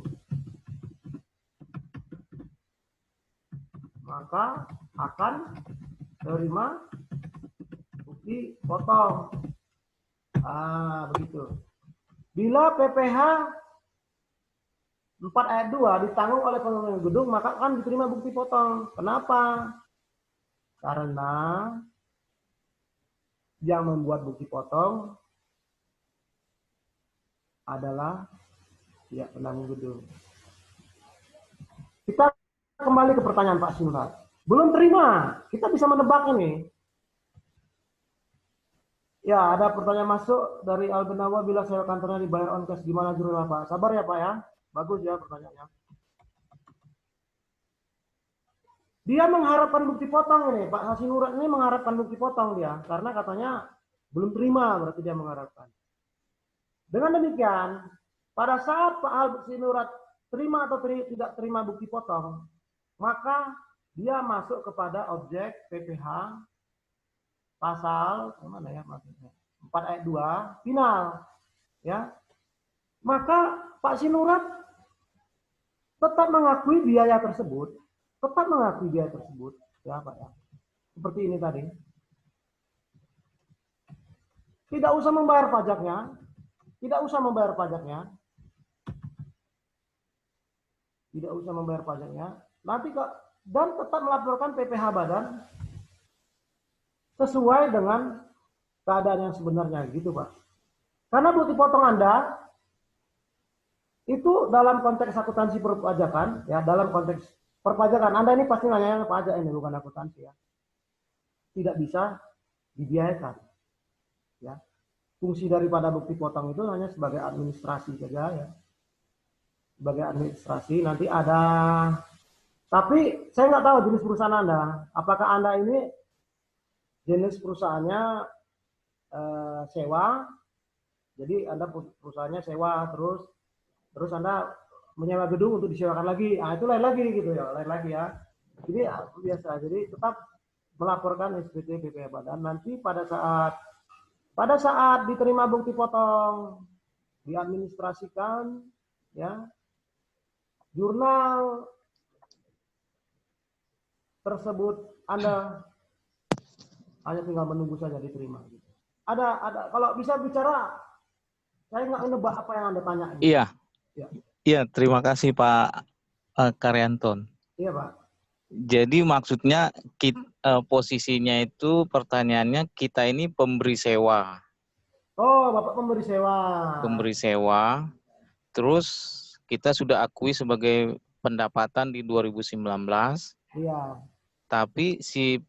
maka akan terima bukti potong. Begitu. Bila PPh 4 ayat 2 ditanggung oleh pemilik gedung, maka akan diterima bukti potong. Kenapa? Karena yang membuat bukti potong adalah pihak penanggung gedung. Kita kembali ke pertanyaan Pak Sinurat. Belum terima, kita bisa menebak ini. Ya, ada pertanyaan masuk dari Albenawa, bila sewa kantornya dibayar on cash, gimana jurnal Pak? Sabar ya Pak ya, bagus ya pertanyaannya. Dia mengharapkan bukti potong ini, Pak Sinurat ini mengharapkan bukti potong dia, karena katanya belum terima, berarti dia mengharapkan. Dengan demikian, pada saat Pak Sinurat terima atau tidak terima bukti potong, maka dia masuk kepada objek PPh pasal mana ya maksudnya 4 ayat 2 final ya. Maka Pak Sinurat tetap mengakui biaya tersebut, ya Pak ya. Seperti ini tadi. Tidak usah membayar pajaknya. Nanti dan tetap melaporkan PPh badan sesuai dengan keadaan yang sebenarnya gitu Pak. Karena bukti potong Anda itu dalam konteks akuntansi perpajakan ya, dalam konteks perpajakan Anda ini pasti nanya pajak ini bukan akuntansi ya. Tidak bisa dibiayakan. Ya. Fungsi daripada bukti potong itu hanya sebagai administrasi saja ya. Sebagai administrasi nanti ada, tapi saya nggak tahu jenis perusahaan Anda. Apakah Anda ini jenis perusahaannya sewa, jadi Anda perusahaannya sewa terus Anda menyewa gedung untuk disewakan lagi, itu lain lagi gitu ya, Jadi biasa, jadi tetap melaporkan SPT PPh badan. Nanti pada saat diterima bukti potong, diadministrasikan, ya, jurnal tersebut Anda hanya tinggal menunggu saja diterima. Ada kalau bisa bicara, saya nggak menebak apa yang Anda tanya. Iya, terima kasih Pak Karyanton. Iya Pak. Jadi maksudnya posisinya itu pertanyaannya kita ini pemberi sewa. Oh, Bapak pemberi sewa. Pemberi sewa. Terus kita sudah akui sebagai pendapatan di 2019. Iya. Tapi si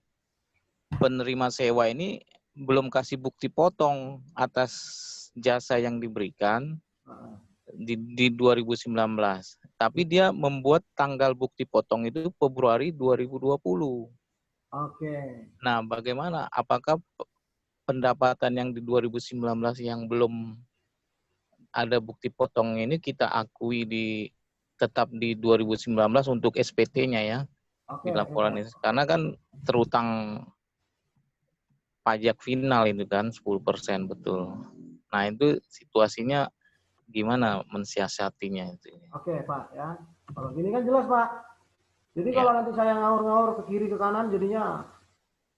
penerima sewa ini belum kasih bukti potong atas jasa yang diberikan di 2019. Tapi dia membuat tanggal bukti potong itu Februari 2020. Oke. Nah, bagaimana? Apakah pendapatan yang di 2019 yang belum ada bukti potong ini kita akui tetap di 2019 untuk SPT-nya ya? Oke. Di laporan ini. Karena kan terutang pajak final itu kan 10% betul. Nah, itu situasinya gimana mensiasatinya itu? Oke Pak ya. Kalau gini kan jelas Pak. Jadi kalau nanti saya ngawur-ngawur ke kiri ke kanan, jadinya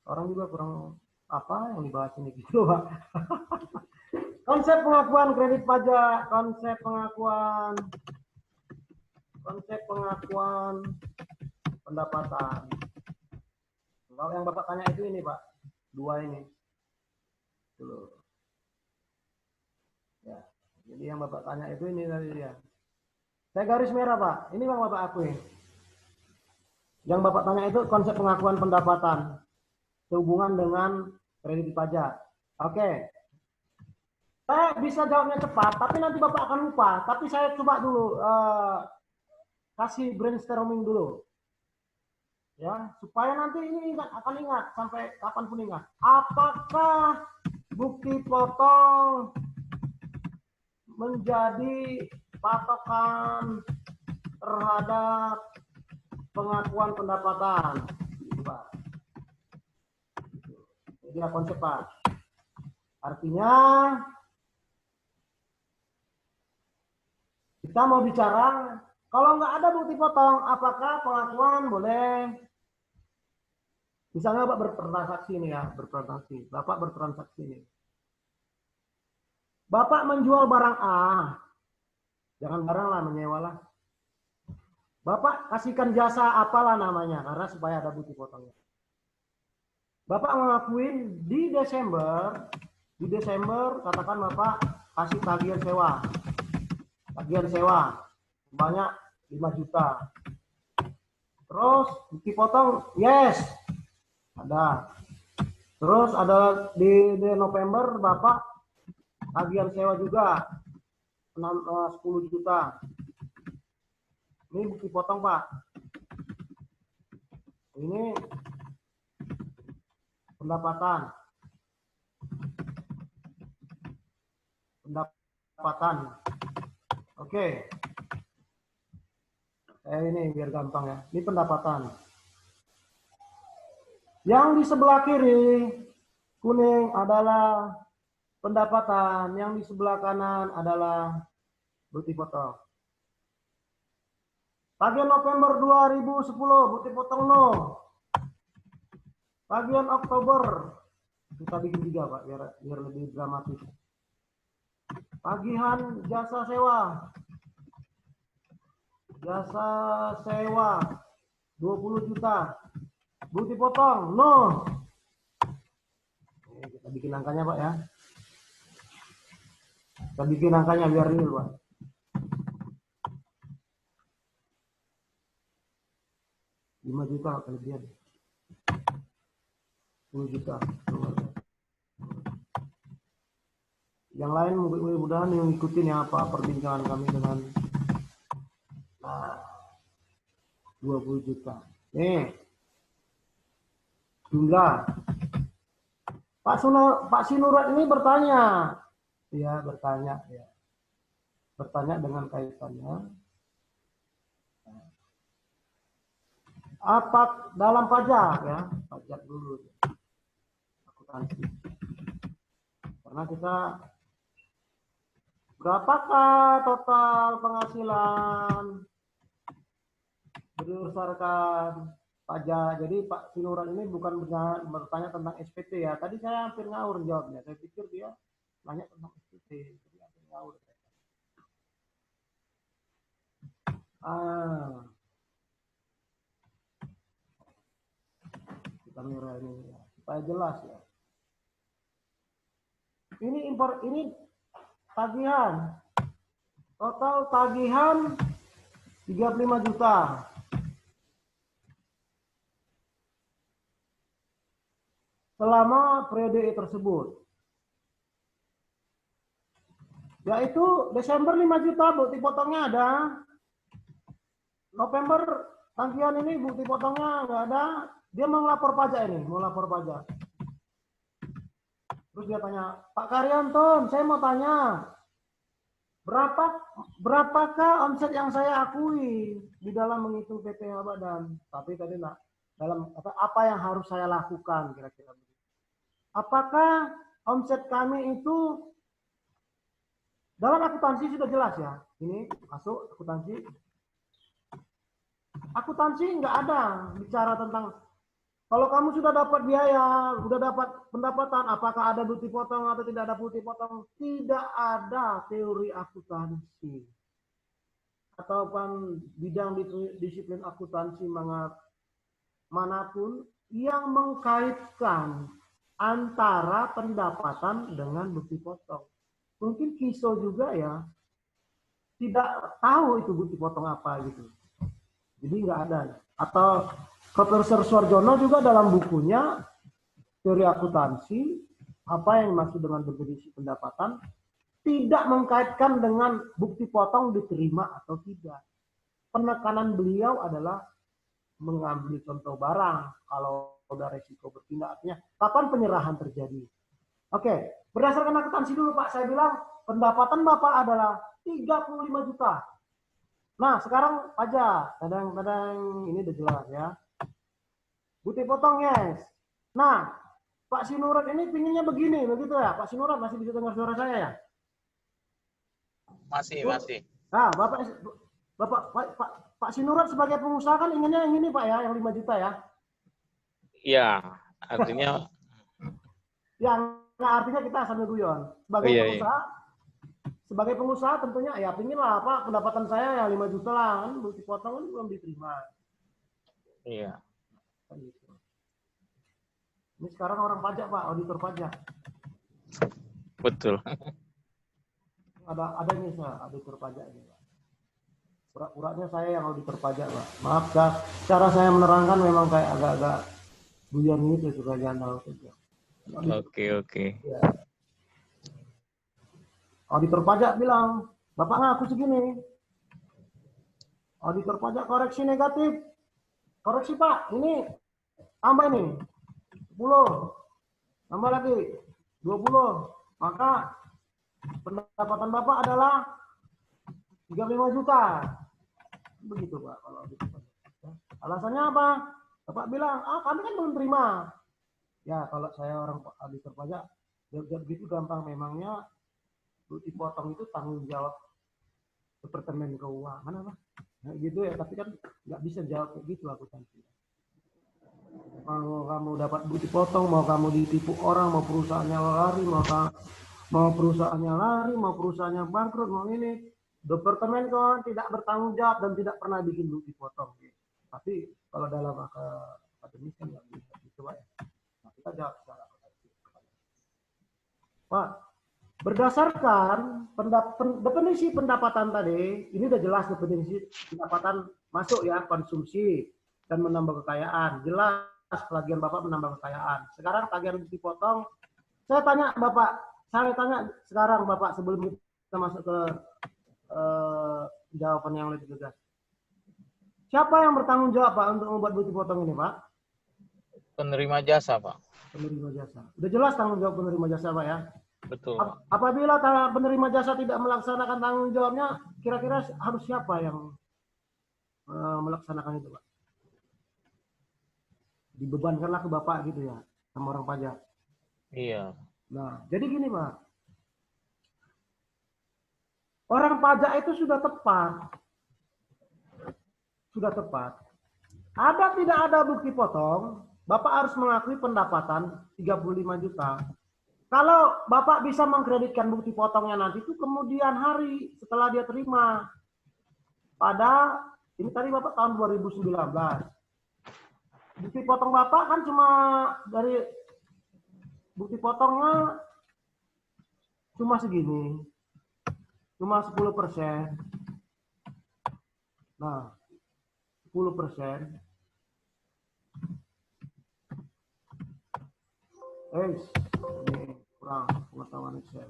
orang juga kurang apa yang dibahas ini gitu Pak. Konsep pengakuan kredit pajak, konsep pengakuan pendapatan. Kalau yang Bapak tanya itu ini Pak, 2 ini. Dulu. Ya, jadi yang Bapak tanya itu ini tadi ya. Saya garis merah Pak, ini yang Bapak akui. Yang Bapak tanya itu konsep pengakuan pendapatan sehubungan dengan kredit pajak. Oke. Saya bisa jawabnya cepat, tapi nanti Bapak akan lupa. Tapi saya coba dulu kasih brainstorming dulu. Ya, supaya nanti ini akan ingat sampai kapanpun ingat. Apakah bukti potong menjadi patokan terhadap pengakuan pendapatan? Pak. Jadi konsep Pak. Artinya kita mau bicara, kalau nggak ada bukti potong, apakah pengakuan boleh? Misalnya Bapak bertransaksi nih ya, Bapak bertransaksi nih. Bapak menjual barang A, jangan barang lah, menyewa lah. Bapak kasihkan jasa apalah namanya, karena supaya ada bukti potongnya. Bapak mengakuin di Desember katakan Bapak kasih tagihan sewa banyak 5 juta. Terus bukti potong, yes, ada. Terus ada di November Bapak tagihan sewa juga 10 juta. Ini bukti potong Pak. Ini pendapatan. Oke. Ini biar gampang ya. Ini pendapatan. Yang di sebelah kiri kuning adalah pendapatan, yang di sebelah kanan adalah bukti potong. Tagihan November 2010 bukti potong 0. Tagihan Oktober kita bikin 3 Pak biar lebih dramatis. Tagihan jasa sewa 20 juta. Bukti potong 0. Kita bikin angkanya Pak ya. Kita bikin angkanya biar real Pak. Lima juta kelebihan. 10 juta. Yang lain mudah-mudahan yang ngikutin ya apa perbincangan kami dengan 20 juta. Nih. Jumlah. Pak Sinurat ini bertanya. Ya, bertanya ya. Bertanya dengan kaitannya apa dalam pajak ya, pajak dulu. Akuntansi. Karena kita berapakah total penghasilan berdasarkan pajak. Jadi Pak Sinuran ini bukan bertanya tentang SPT ya. Tadi saya hampir ngawur jawabnya. Saya pikir dia nanya tentang SPT. Jadi hampir ngawur. Kamera ini ya, supaya jelas ya. Ini tagihan. Total tagihan 35 juta. Selama periode tersebut. Yaitu Desember 5 juta bukti potongnya ada. November tagihan ini bukti potongnya nggak ada. Dia mau lapor pajak ini, mau lapor pajak. Terus dia tanya, Pak Karyanto, saya mau tanya, berapakah omset yang saya akui di dalam menghitung PPh badan? Tapi tadi nak, dalam apa yang harus saya lakukan kira-kira begitu. Apakah omset kami itu dalam akuntansi sudah jelas ya? Ini masuk akuntansi. Akuntansi nggak ada bicara tentang kalau kamu sudah dapat biaya, sudah dapat pendapatan, apakah ada bukti potong atau tidak ada bukti potong? Tidak ada teori akuntansi. Ataupun bidang disiplin akuntansi manapun yang mengkaitkan antara pendapatan dengan bukti potong. Mungkin Kiso juga ya tidak tahu itu bukti potong apa gitu. Jadi nggak ada. Atau Profesor Suarjono juga dalam bukunya teori akuntansi apa yang dimaksud dengan definisi pendapatan tidak mengkaitkan dengan bukti potong diterima atau tidak. Penekanan beliau adalah mengambil contoh barang kalau udah resiko berpindah, artinya kapan penyerahan terjadi. Oke, berdasarkan akuntansi dulu Pak, saya bilang pendapatan Bapak adalah 35 juta. Nah, sekarang pajak, kadang-kadang ini udah jelas ya. Bukti potong, yes. Nah, Pak Sinurat ini pinginnya begini, begitu ya? Pak Sinurat masih bisa dengar suara saya ya? Masih. Nah, Pak Sinurat sebagai pengusaha kan inginnya yang ini Pak ya, yang 5 juta ya? Iya, artinya Yang artinya kita sambil guyon. Sebagai pengusaha tentunya ya pingin lah Pak, pendapatan saya yang 5 juta lah, kan bukti potong kan belum diterima. iya. Ini sekarang orang pajak Pak, auditor pajak. Betul. Ada nih auditor pajak ini Pak. Pura-puranya saya yang auditor pajak Pak. Maaf Kak, cara saya menerangkan memang kayak agak-agak guyon gitu supaya jangan tahu saja. Oke. Ya. Auditor pajak bilang, Bapak ngaku segini. Auditor pajak koreksi negatif. Koreksi Pak, ini tambah ini. 10. Tambah lagi 20. Maka pendapatan Bapak adalah 35 juta. Begitu Pak kalau auditor pajak. Alasannya apa? Bapak bilang, kami kan belum terima. Ya kalau saya orang auditor pajak, jawab gitu gampang, memangnya bukti potong itu tanggung jawab Departemen Keuangan apa? Nah, gitu ya, tapi kan nggak bisa jawab kayak gitu akuntansi. Mau kamu dapat bukti potong, mau kamu ditipu orang, mau perusahaannya lari, mau perusahaannya bangkrut, mau ini, Departemen Keuangan tidak bertanggung jawab dan tidak pernah bikin bukti potong. Tapi kalau dalam akademis kan nggak bisa gitu Pak ya. Nah, kita jawab secara akuntansi. Pak, berdasarkan definisi pendapatan tadi, ini udah jelas definisi pendapatan masuk ya, konsumsi dan menambah kekayaan. Jelas tagihan Bapak menambah kekayaan. Sekarang tagihan dipotong. Saya tanya sekarang Bapak sebelum kita masuk ke jawaban yang lebih tegas. Siapa yang bertanggung jawab Pak untuk membuat bukti potong ini Pak? Penerima jasa, Pak. Penerima jasa. Udah jelas tanggung jawab penerima jasa Pak ya? Betul. Apabila penerima jasa tidak melaksanakan tanggung jawabnya, kira-kira harus siapa yang melaksanakan itu, Pak? Dibebankanlah ke Bapak gitu ya, sama orang pajak. Iya. Nah, jadi gini, Pak. Orang pajak itu sudah tepat. Ada tidak ada bukti potong, Bapak harus mengakui pendapatan 35 juta. Kalau Bapak bisa mengkreditkan bukti potongnya nanti itu kemudian hari setelah dia terima. Pada, ini tadi Bapak tahun 2019. Bukti potong Bapak kan cuma dari bukti potongnya cuma segini. Cuma 10%. Nah, 10%. Ini kurang pengetahuan Excel.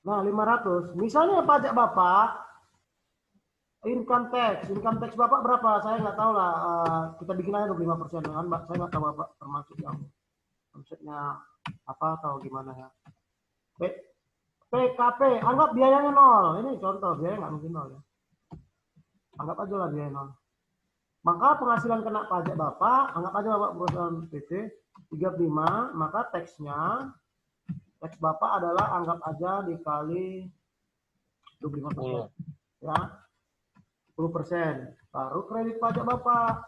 Nah, 500. Misalnya pajak Bapak, income tax Bapak berapa? Saya nggak tahu lah. Kita bikin aja 25% kan, saya nggak tahu Bapak termasuk yang omsetnya apa atau gimana ya. PKP, anggap biayanya 0. Ini contoh, biaya nggak mungkin 0 ya. Anggap aja lah biaya 0. Maka penghasilan kena pajak Bapak, anggap aja Bapak perusahaan PT 35, maka teks Bapak adalah anggap aja dikali 25%. Ya. 10%. Baru kredit pajak Bapak.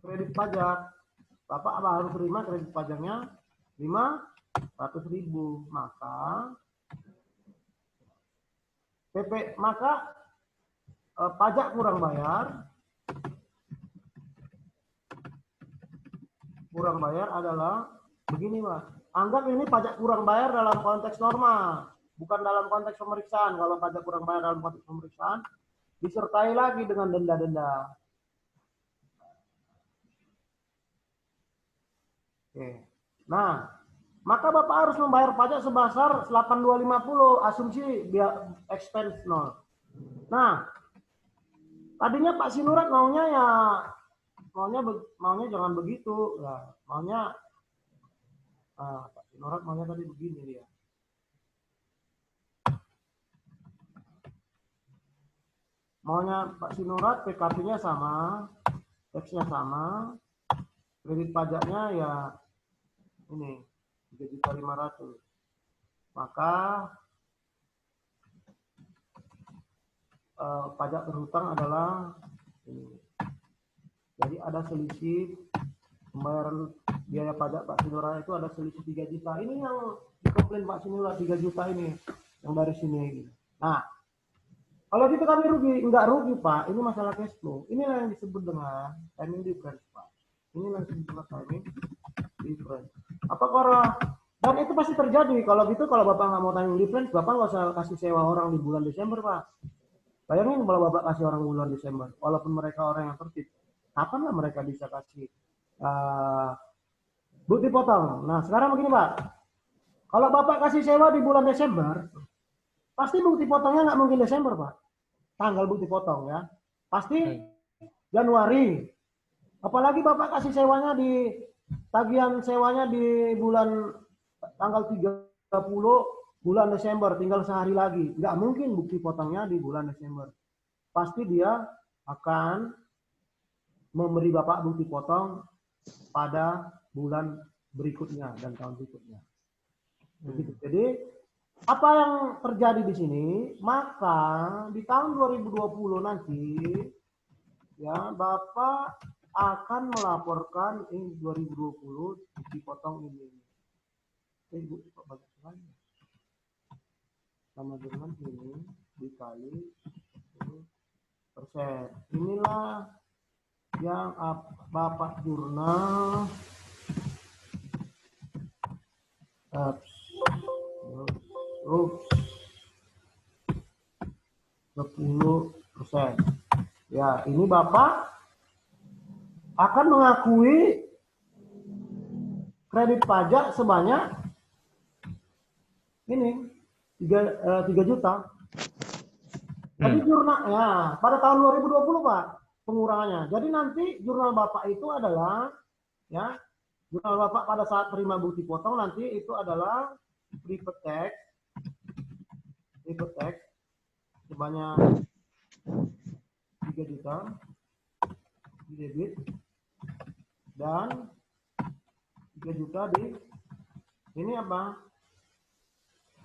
Kredit pajak. Bapak harus terima kredit pajaknya 500.000. Maka pajak kurang bayar adalah begini Mas. Anggap ini pajak kurang bayar dalam konteks normal, bukan dalam konteks pemeriksaan. Kalau pajak kurang bayar dalam konteks pemeriksaan, disertai lagi dengan denda-denda. Oke. Nah, maka Bapak harus membayar pajak sebesar 8250, asumsi biaya expense 0. Nah, tadinya Pak Sinurat maunya jangan begitu, ya, maunya Pak Sinurat maunya tadi begini dia. Maunya Pak Sinurat PKP-nya sama, tax-nya sama, kredit pajaknya ya ini 3.500.000. Maka pajak berhutang adalah ini. Jadi ada selisih pembayaran biaya pajak Pak Sinurat itu ada selisih 3 juta. Ini yang dikomplain Pak Sinurat 3 juta ini yang dari sini. Nah, kalau gitu kami rugi, enggak rugi Pak. Ini masalah cash flow. Inilah yang disebut dengan timing difference Pak. Inilah yang disebut dengan timing difference. Dan itu pasti terjadi. Kalau gitu, kalau Bapak nggak mau timing difference, Bapak nggak usah kasih sewa orang di bulan Desember Pak. Bayangin kalau Bapak kasih orang bulan Desember, walaupun mereka orang yang tertib, kapan lah mereka bisa kasih bukti potong? Nah sekarang begini Pak, kalau Bapak kasih sewa di bulan Desember, pasti bukti potongnya nggak mungkin Desember Pak. Tanggal bukti potong ya, pasti Januari. Apalagi Bapak kasih sewanya tagihan sewanya di bulan tanggal 30 bulan Desember, tinggal sehari lagi. Nggak mungkin bukti potongnya di bulan Desember. Pasti dia akan memberi Bapak bukti potong pada bulan berikutnya dan tahun berikutnya. Begitu. Jadi apa yang terjadi di sini? Maka di tahun 2020 nanti ya Bapak akan melaporkan ini 2020 dipotong ini. Ibu kok banyak sekali. Sama dengan ini dikali 10%. Inilah yang Bapak jurnal 10%. Ya, ini Bapak akan mengakui kredit pajak sebanyak ini 3 juta. Tapi jurnal ya pada tahun 2020 Pak pengurangannya. Jadi nanti jurnal Bapak itu adalah ya jurnal Bapak pada saat terima bukti potong nanti itu adalah prepaid tax sebanyak 3 juta di debit dan 3 juta di ini apa?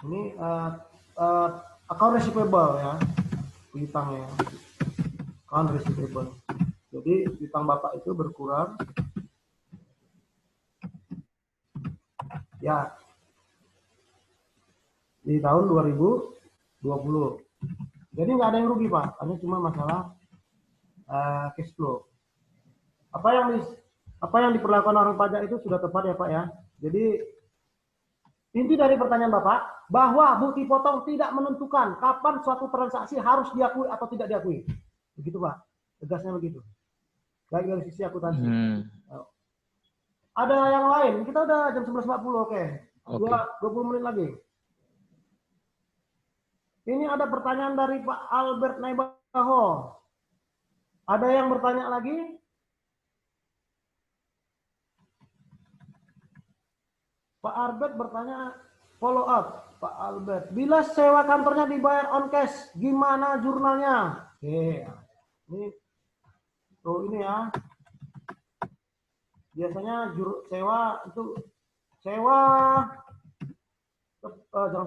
Ini account receivable ya, hutangnya, account receivable. Jadi hutang Bapak itu berkurang, ya, di tahun 2020. Jadi nggak ada yang rugi Pak, hanya cuma masalah cash flow. Apa yang diperlakukan orang pajak itu sudah tepat ya Pak ya. Jadi inti dari pertanyaan Bapak, bahwa bukti potong tidak menentukan kapan suatu transaksi harus diakui atau tidak diakui. Begitu Pak, tegasnya begitu. Baik dari sisi akuntansi. Ada yang lain, kita udah jam 11.40, oke. 20 menit lagi. Ini ada pertanyaan dari Pak Albert Naibaho. Ada yang bertanya lagi? Pak Albert bertanya follow up. Pak Albert, bila sewa kantornya dibayar on cash, gimana jurnalnya? Oke, ini ini ya. Biasanya sewa itu jangan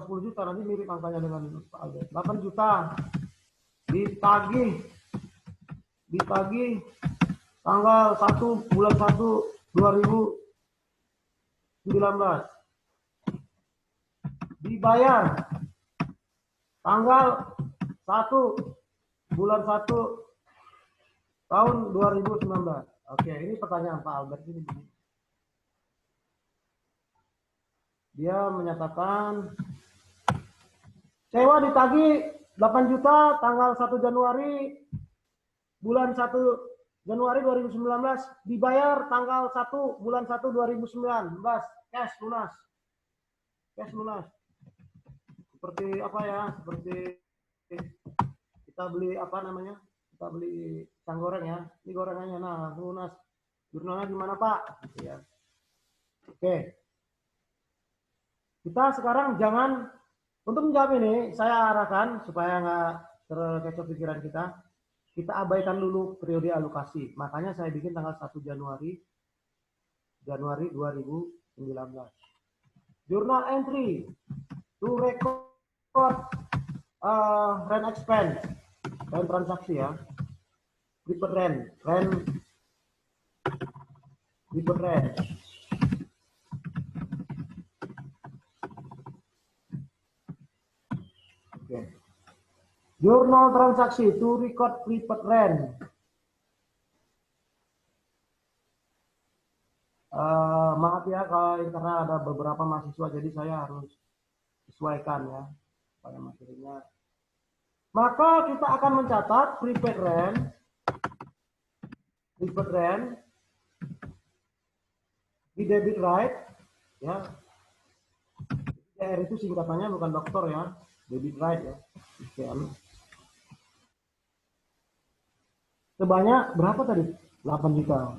10 juta, nanti mirip angkanya dengan Pak Albert. 8 juta ditagih tanggal 1 bulan 1 2019 dibayar tanggal 1 bulan 1 tahun 2019. Oke, ini pertanyaan Pak Albert ini. Dia menyatakan sewa ditagih 8 juta tanggal 1 Januari bulan 1 Januari 2019 dibayar tanggal 1 bulan 1 2019 cash lunas. Cash lunas. Seperti apa ya? Seperti kita beli apa namanya? Kita beli pisang goreng ya. Ini gorengannya nah lunas. Jurnalnya gimana Pak? Gitu ya. Oke. Kita sekarang jangan, untuk menjawab ini, saya arahkan supaya nggak terkecoh pikiran kita abaikan dulu periode alokasi. Makanya saya bikin tanggal 1 Januari 2019. Jurnal entry to record rent expense, rent transaksi ya, prepaid rent, prepaid rent. Okay. Jurnal transaksi to record prepaid rent. Maaf ya karena ada beberapa mahasiswa jadi saya harus sesuaikan ya pada materinya. Maka kita akan mencatat prepaid rent di debit right ya. DR itu singkatannya bukan dokter ya. Debit right ya. Sebanyak berapa tadi? 8 juta.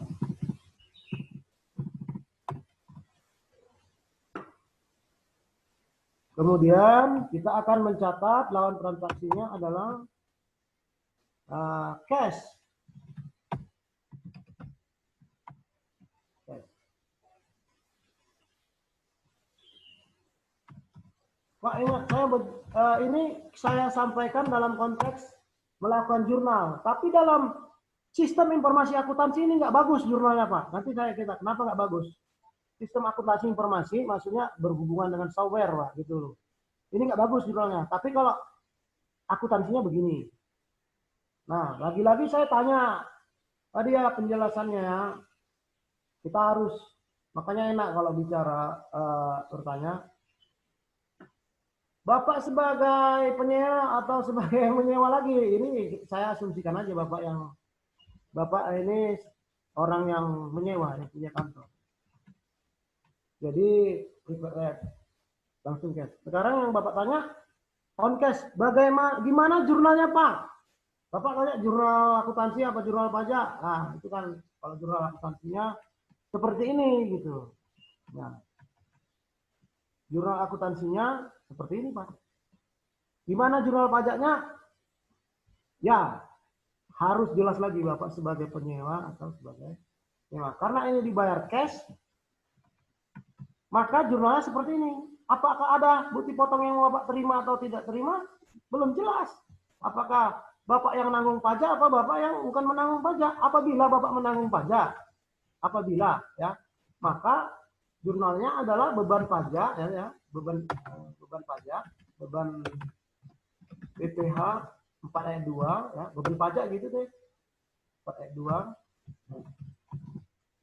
Kemudian kita akan mencatat lawan transaksinya adalah cash. Pak ingat ini saya sampaikan dalam konteks melakukan jurnal, tapi dalam sistem informasi akuntansi ini nggak bagus jurnalnya Pak. Nanti kita kenapa nggak bagus? Sistem akuntansi informasi maksudnya berhubungan dengan software Pak gitu. Ini nggak bagus jurnalnya. Tapi kalau akuntansinya begini. Nah lagi-lagi saya tanya tadi ya penjelasannya ya. Kita harus makanya enak kalau bicara bertanya. Bapak sebagai penyewa atau sebagai yang menyewa lagi, ini saya asumsikan aja Bapak ini orang yang menyewa, yang punya kantor. Jadi prepaid rent, langsung cash. Sekarang yang Bapak tanya, on cash, gimana jurnalnya Pak? Bapak tanya jurnal akuntansi apa jurnal pajak? Nah itu kan kalau jurnal akuntansinya seperti ini gitu. Nah, jurnal akuntansinya seperti ini Pak. Gimana jurnal pajaknya? Ya, harus jelas lagi Bapak sebagai penyewa atau sebagai penyewa. Karena ini dibayar cash, maka jurnalnya seperti ini. Apakah ada bukti potong yang Bapak terima atau tidak terima? Belum jelas. Apakah Bapak yang menanggung pajak atau Bapak yang bukan menanggung pajak? Apabila Bapak menanggung pajak, ya, maka jurnalnya adalah beban pajak ya, beban pajak, beban PPh 4 ayat 2 ya, beban pajak gitu deh. 4 ayat 2.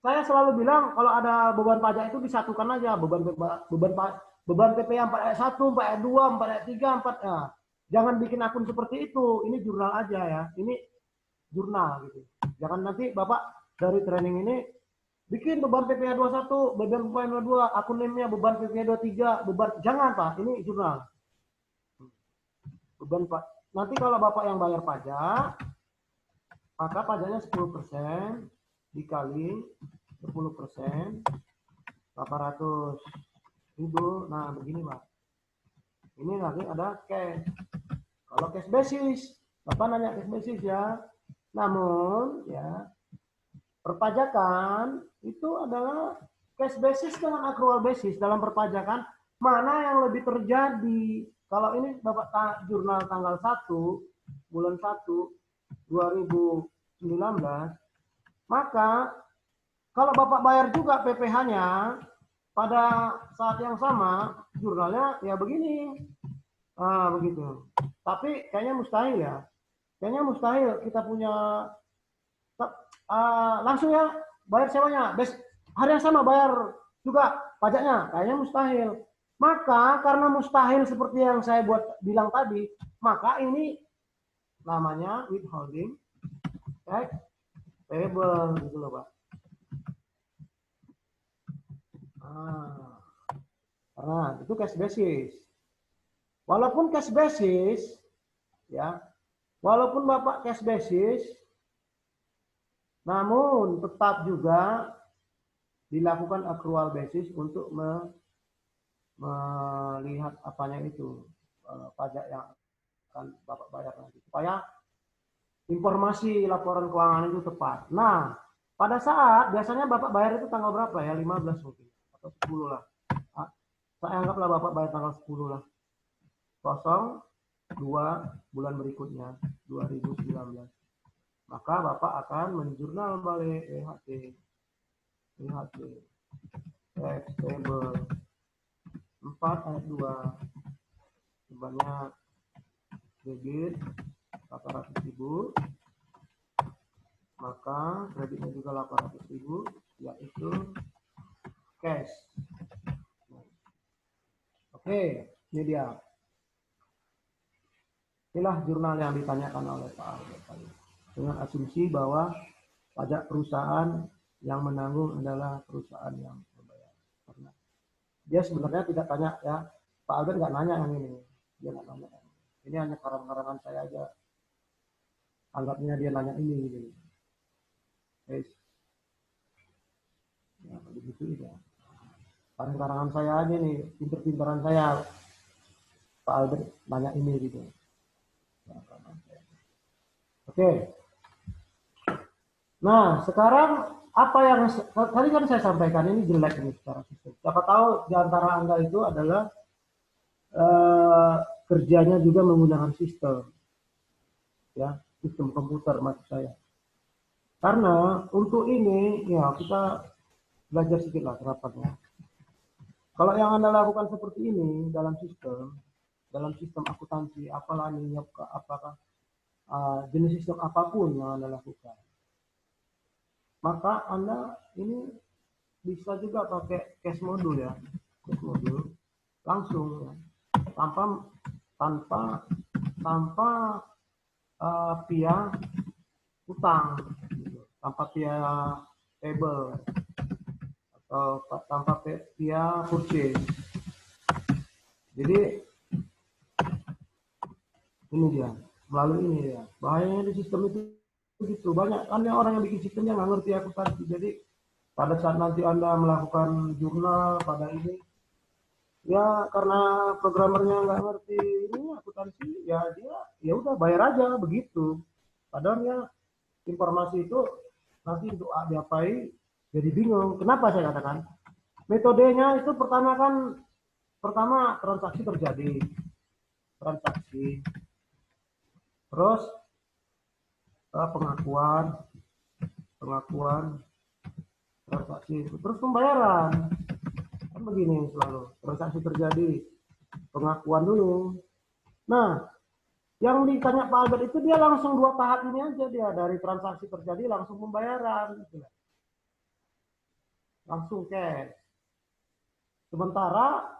Saya selalu bilang kalau ada beban pajak itu disatukan aja, beban PPh 4 ayat 1, 4 ayat 2, 4 ayat 3, 4 ya. Jangan bikin akun seperti itu. Ini jurnal aja ya. Ini jurnal gitu. Jangan nanti Bapak dari training ini bikin beban PPh 21, beban PPh 22, akun NIM-nya beban PPh 23, beban jangan Pak, ini jurnal. Beban Pak. Nanti kalau Bapak yang bayar pajak, maka pajaknya 10% dikali 10%, 800.000. Nah, begini Pak. Ini nanti ada cash. Kalau cash basis, Bapak nanya cash basis ya. Namun ya perpajakan itu adalah cash basis dengan accrual basis. Dalam perpajakan mana yang lebih terjadi? Kalau ini Bapak jurnal tanggal 1 bulan 1 2019, maka kalau Bapak bayar juga PPh-nya pada saat yang sama, jurnalnya ya begini. Begitu. Tapi kayaknya mustahil ya. Kayaknya mustahil kita punya langsung ya bayar sewanya, hari yang sama bayar juga pajaknya, kayaknya mustahil. Maka karena mustahil seperti yang saya bilang tadi, maka ini namanya withholding tax payable gitu loh Pak. Karena itu cash basis. Walaupun cash basis, ya, walaupun Bapak cash basis, namun tetap juga dilakukan accrual basis untuk melihat apanya itu pajak yang akan Bapak bayar nanti. Supaya informasi laporan keuangan itu tepat. Nah, pada saat biasanya Bapak bayar itu tanggal berapa ya? 15 mungkin atau 10 lah. Saya anggaplah Bapak bayar tanggal 10 lah. 02 bulan berikutnya 2019. Maka Bapak akan menjurnal balik EHT tax payable 4 ayat 2 sebanyak debit 800.000, maka kreditnya juga 800.000, yaitu cash. Oke, ini dia. Inilah jurnal yang ditanyakan oleh Pak Albert tadi. Dengan asumsi bahwa pajak perusahaan yang menanggung adalah perusahaan yang membayar. Karena dia sebenarnya tidak tanya ya, Pak Albert nggak nanya yang ini, dia nggak nanya. Ini hanya karang-karangan saya aja. Anggapnya dia nanya ini gitu. Guys. Ya, begitu ya. Karang-karangan saya aja nih, pinter-pinteran saya. Pak Albert nanya ini gitu. Oke. Nah, sekarang apa yang tadi kan saya sampaikan ini jelek ini secara sistem. Siapa tahu di antara Anda itu adalah kerjanya juga menggunakan sistem. Ya, sistem komputer maksud saya. Karena untuk ini ya kita belajar sedikit lah terapannya. Kalau yang Anda lakukan seperti ini dalam sistem akuntansi, apalah ini, apakah jenis sistem apapun yang Anda lakukan, maka Anda ini bisa juga pakai cash modul ya, cash modul langsung ya, tanpa via utang, gitu. Tanpa via payable atau tanpa via purchase. Jadi ini dia, melalui ini ya. Bahayanya di sistem itu begitu. Banyak kan orang yang bikin sistemnya nggak ngerti akuntansi. Jadi pada saat nanti Anda melakukan jurnal pada ini, ya karena programmernya nggak ngerti ini akuntansi, ya dia ya udah bayar aja begitu. Padahal ya informasi itu nanti untuk diapain jadi bingung. Kenapa saya katakan? Metodenya itu pertama transaksi terjadi. Terus pengakuan transaksi, terus pembayaran. Kan begini selalu, transaksi terjadi, pengakuan dulu. Nah, yang ditanya Pak Albert itu dia langsung 2 tahap ini aja, dia dari transaksi terjadi langsung pembayaran gitu. Langsung cash. Sementara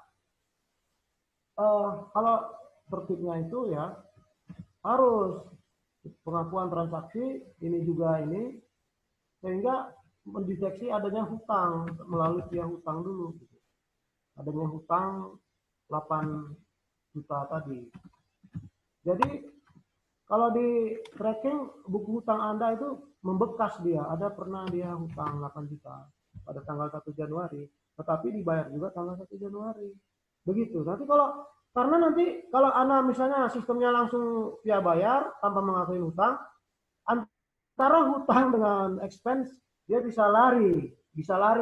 kalau tertibnya itu ya harus pengakuan transaksi ini juga ini, sehingga mendeteksi adanya hutang melalui via hutang dulu gitu. Adanya hutang 8 juta tadi. Jadi kalau di tracking buku hutang Anda itu membekas dia, ada pernah dia hutang 8 juta pada tanggal 1 Januari, tetapi dibayar juga tanggal 1 Januari. Begitu. Karena nanti kalau Anda misalnya sistemnya langsung via bayar tanpa mengakui hutang, antara hutang dengan expense dia bisa lari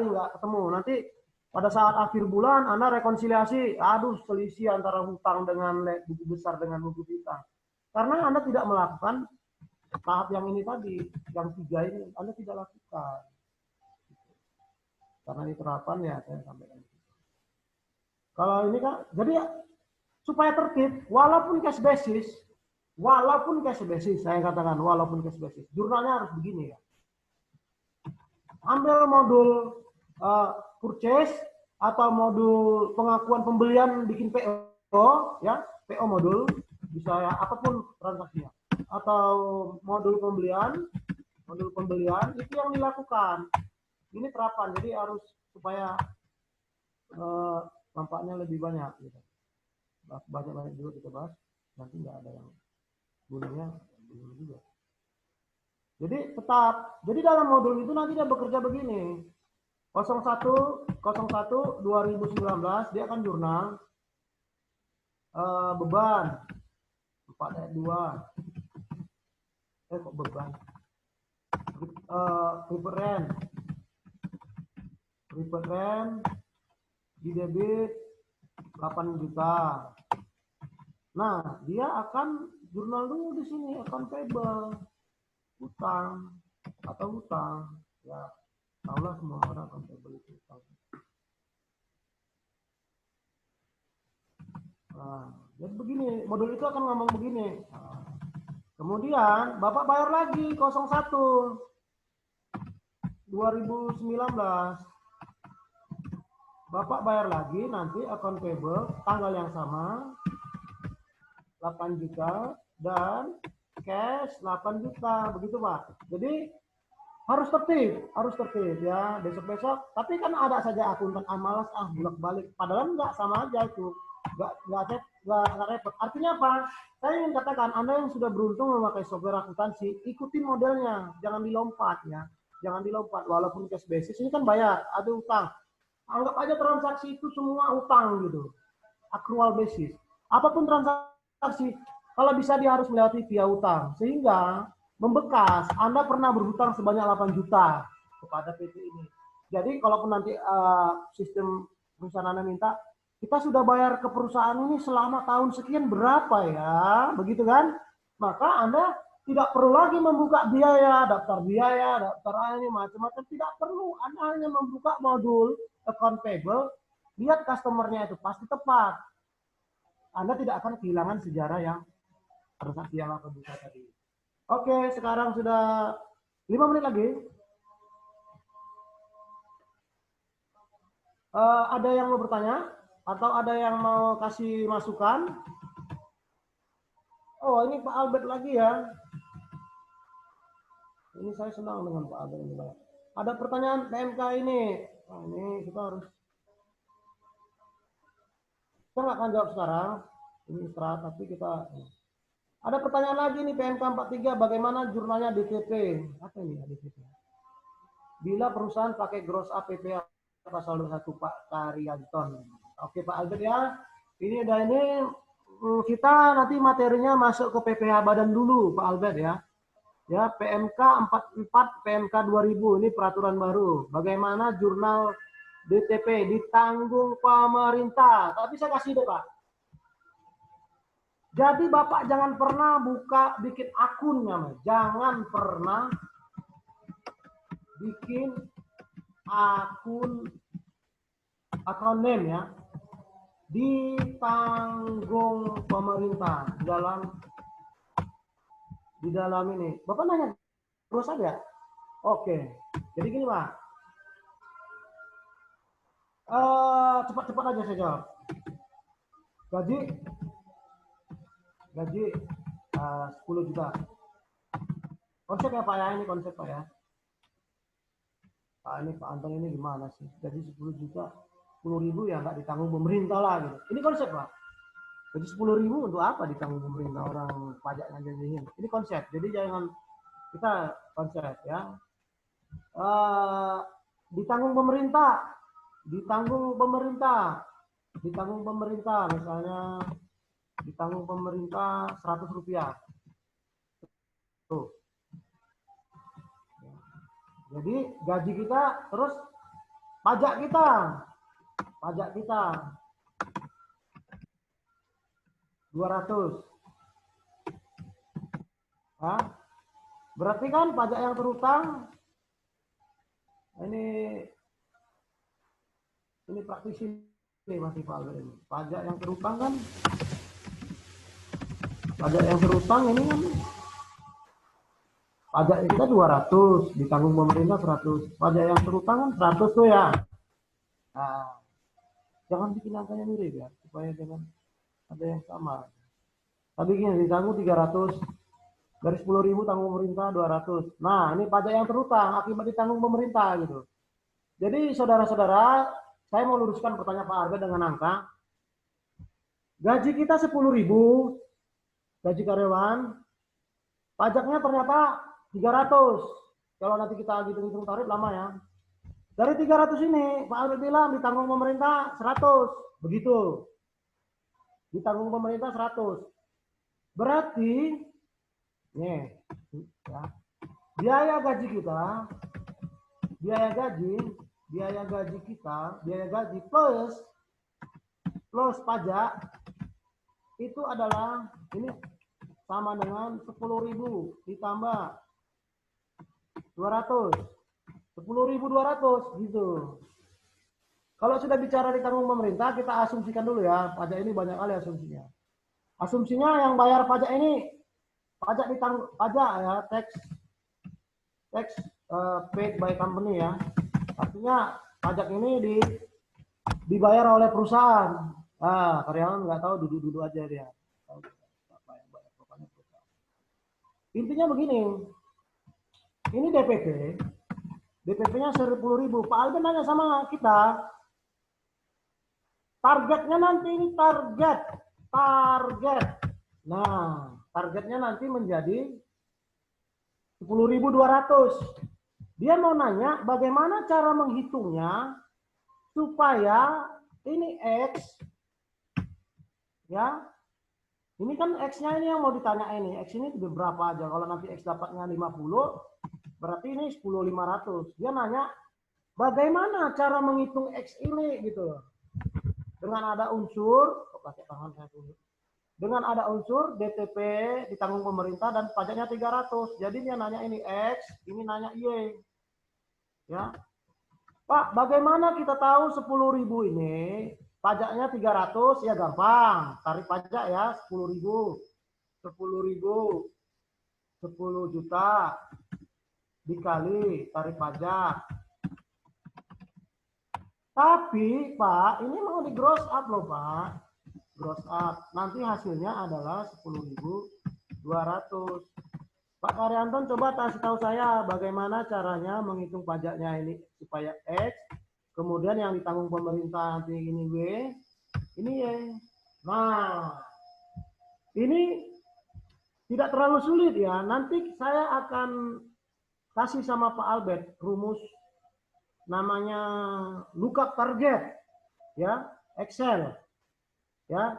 nggak ketemu. Nanti pada saat akhir bulan Anda rekonsiliasi, aduh selisih antara hutang dengan buku besar dengan buku hutang. Karena Anda tidak melakukan tahap yang ini tadi, yang 3 ini Anda tidak lakukan. Karena ini terapan ya saya sampaikan. Kalau ini kan, jadi ya, supaya tertib, walaupun cash basis, Walaupun cash basis, saya katakan walaupun cash basis, jurnalnya harus begini ya. Ambil modul purchase atau modul pengakuan pembelian, bikin PO ya, PO modul bisa ya, apapun transaksinya, atau modul pembelian itu yang dilakukan. Ini terapan, jadi harus supaya nampaknya lebih banyak gitu. Banyak juga kita bahas, nanti nggak ada yang gunanya belum juga. Jadi tetap, jadi dalam modul itu nanti dia bekerja begini. 01 2019 dia akan jurnal beban 4 ayat 2. Kok beban? Preferred rent di debit 8 juta. Nah, dia akan jurnal dulu di sini accountable hutang atau hutang. Ya, tahulah semua orang accountable itu hutang. Nah, jadi begini, modul itu akan ngomong begini. Nah, kemudian Bapak bayar lagi 01 2019. Bapak bayar lagi nanti accountable tanggal yang sama 8 juta dan cash 8 juta, begitu Pak. Jadi harus tertib ya, besok-besok. Tapi kan ada saja akuntan malas bolak-balik, padahal enggak, sama aja itu. Enggak repot. Artinya apa? Saya ingin katakan, Anda yang sudah beruntung memakai software akuntansi, ikutin modelnya, jangan dilompat ya. Jangan dilompat, walaupun cash basis ini kan bayar, ada utang. Anggap aja transaksi itu semua utang gitu. Accrual basis. Apapun transaksi, kalau bisa dia harus melewati via utang. Sehingga membekas, Anda pernah berhutang sebanyak 8 juta kepada PT ini. Jadi kalaupun nanti sistem perusahaan Anda minta, kita sudah bayar ke perusahaan ini selama tahun sekian berapa ya, begitu kan? Maka Anda tidak perlu lagi membuka biaya, daftar ini macam-macam, tidak perlu. Anda hanya membuka modul account payable, lihat customernya itu pasti tepat. Anda tidak akan kehilangan sejarah yang transaksi yang akan buka tadi. Oke, sekarang sudah 5 menit lagi. Ada yang mau bertanya? Atau ada yang mau kasih masukan? Oh, ini Pak Albert lagi ya. Ini saya senang dengan Pak Albert ini. Ada pertanyaan PMK ini. Nah, ini kita harus... Kita nggak akan jawab sekarang. Ini istirahat, tapi kita... Ada pertanyaan lagi nih, PMK 43, bagaimana jurnalnya DTP? Apa ini ya DTP? Bila perusahaan pakai gross up PPh pasal 21 Pak Karyanton. Oke Pak Albert ya. Ini udah ini kita nanti materinya masuk ke PPh Badan dulu Pak Albert ya. Ya, PMK 44, PMK 2000 ini peraturan baru. Bagaimana jurnal DTP ditanggung pemerintah. Tapi saya kasih deh Pak. Jadi Bapak jangan pernah bikin akunnya, jangan pernah bikin akun name ya, ditanggung pemerintah di dalam ini. Bapak nanya terus aja. Oke, jadi gini Pak. Cepat-cepat aja saya jawab. Gaji 10 juta. Konsep ya Pak ya, ini konsep Pak ya. Pak ini Pak Anton ini gimana sih? Gaji 10 juta, 10.000 ya nggak ditanggung pemerintah lah gitu. Ini konsep Pak. Gaji 10.000 untuk apa ditanggung pemerintah, orang pajaknya jajahin. Ini konsep. Jadi jangan kita konsep ya. Ditanggung pemerintah misalnya. Ditanggung pemerintah 100 rupiah. Tuh. Jadi gaji kita terus pajak kita 200. Nah, berarti kan pajak yang terutang ini praktisi ini masih Pak Albert ini. Pajak yang terutang kan Pajak yang berutang ini kan pajak kita 200, ditanggung pemerintah 100. Pajak yang berutang kan 100 tuh ya. Nah, jangan bikin angkanya mirip ya, supaya jangan ada yang sama. Tapi gini, ditanggung 300, dari 10.000 tanggung pemerintah 200. Nah, ini pajak yang terutang akibat ditanggung pemerintah gitu. Jadi saudara-saudara, saya mau luruskan pertanyaan Pak Arga dengan angka. Gaji kita 10.000, gaji karyawan, pajaknya ternyata 300. Kalau nanti kita hitung-hitung tarif lama ya. Dari 300 ini, Pak Arga bilang ditanggung pemerintah 100. Begitu. Ditanggung pemerintah 100. Berarti, nih, ya, biaya gaji kita, biaya gaji kita, biaya gaji plus pajak itu adalah ini sama dengan 10.000 ditambah 200. 10.200 gitu. Kalau sudah bicara ditanggung pemerintah, kita asumsikan dulu ya, pajak ini banyak kali asumsinya. Asumsinya yang bayar pajak ini pajak ditanggung, pajak ya, tax paid by company ya. Artinya pajak ini dibayar oleh perusahaan. Nah, karyawan nggak tahu, duduk-duduk aja dia. Tahu apa yang bayar, pokoknya perusahaan. Intinya begini, ini DPP-nya 10.000. Pak Alben nanya sama kita, targetnya nanti ini target. Nah, targetnya nanti menjadi 10.200. Dia mau nanya bagaimana cara menghitungnya supaya ini X, ya, ini kan X-nya ini yang mau ditanya ini. X ini berapa aja. Kalau nanti X dapatnya 50, berarti ini 10.500. Dia nanya bagaimana cara menghitung X ini gitu. Dengan ada unsur, pakai tangan saya dulu. Dengan ada unsur DTP ditanggung pemerintah dan pajaknya 300. Jadi dia nanya ini X, ini nanya Y. Ya. Pak, bagaimana kita tahu 10.000 ini pajaknya 300? Ya gampang, tarif pajak ya 10.000. 10.000 10 juta dikali tarif pajak. Tapi Pak, ini mau di gross up loh Pak. Gross up. Nanti hasilnya adalah 10.200. Pak Karyanton coba kasih tahu saya bagaimana caranya menghitung pajaknya ini supaya X. Kemudian yang ditanggung pemerintah nanti ini W. Ini Y. Nah, ini tidak terlalu sulit ya. Nanti saya akan kasih sama Pak Albert rumus namanya lookup target ya, Excel ya,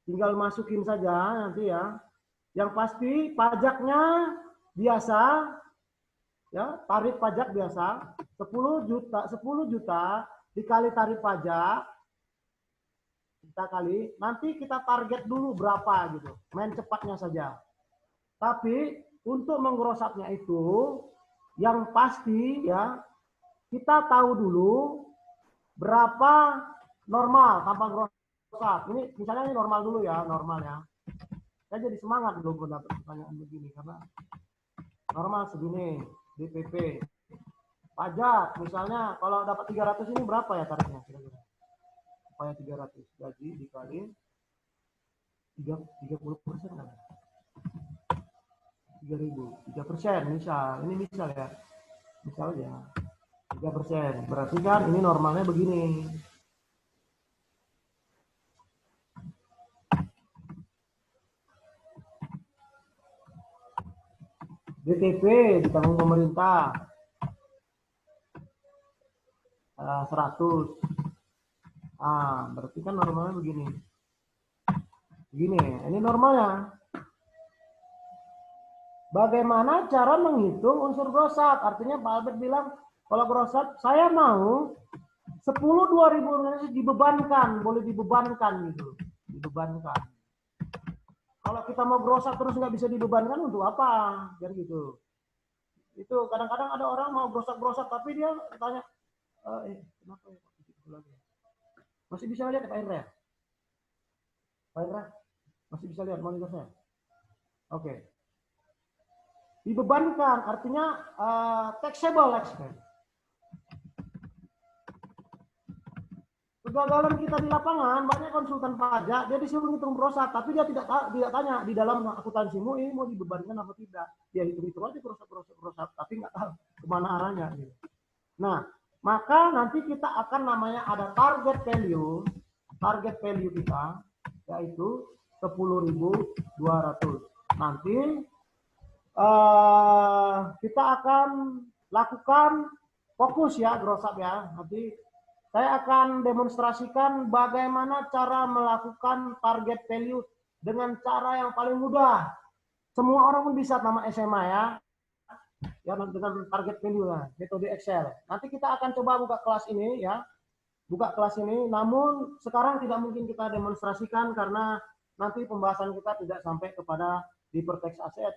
tinggal masukin saja nanti ya. Yang pasti pajaknya biasa ya, tarif pajak biasa 10 juta dikali tarif pajak kita kali, nanti kita target dulu berapa gitu, main cepatnya saja. Tapi untuk menggrosatnya itu yang pasti ya, kita tahu dulu berapa normal tanpa grosat. Ini misalnya ini normal dulu ya, normal ya. Saya jadi semangat belum mendapat pertanyaan begini karena normal segini DPP. Pajak misalnya kalau dapat 300 ini berapa ya tarifnya kira-kira? Supaya 300 gaji dikali 30% kan? 3.000, 3% misal, ini misal ya. Misal ya. 3%. Berarti kan ini normalnya begini. DTP ditanggung pemerintah 100. Berarti kan normalnya begini. Begini, ini normalnya. Bagaimana cara menghitung unsur grosat? Artinya Pak Albert bilang, kalau grosat saya mau 10.000 dibebankan, boleh dibebankan gitu. Dibebankan. Kalau kita mau grosat terus nggak bisa dibebankan untuk apa? Biar gitu. Itu kadang-kadang ada orang mau grosat-grosat tapi dia tanya, kenapa ya Pak? Masih bisa lihat Pak Indra? Pak Indra? Masih bisa lihat monitor saya? Oke. Dibebankan artinya taxable expense. Kegagalan kita di lapangan, banyak konsultan pajak, dia disuruh hitung gross up, tapi dia tidak tanya di dalam akuntansimu ini mau dibebankan apa tidak. Dia hitung aja gross up, tapi nggak tahu kemana arahnya. Gitu. Nah, maka nanti kita akan namanya ada target value kita yaitu 10.200. Nanti kita akan lakukan fokus ya gross up ya. Nanti saya akan demonstrasikan bagaimana cara melakukan target value dengan cara yang paling mudah. Semua orang pun bisa nama SMA ya. Ya dengan target value ya, metode Excel. Nanti kita akan coba buka kelas ini ya. Buka kelas ini, namun sekarang tidak mungkin kita demonstrasikan karena nanti pembahasan kita tidak sampai kepada deferred tax asset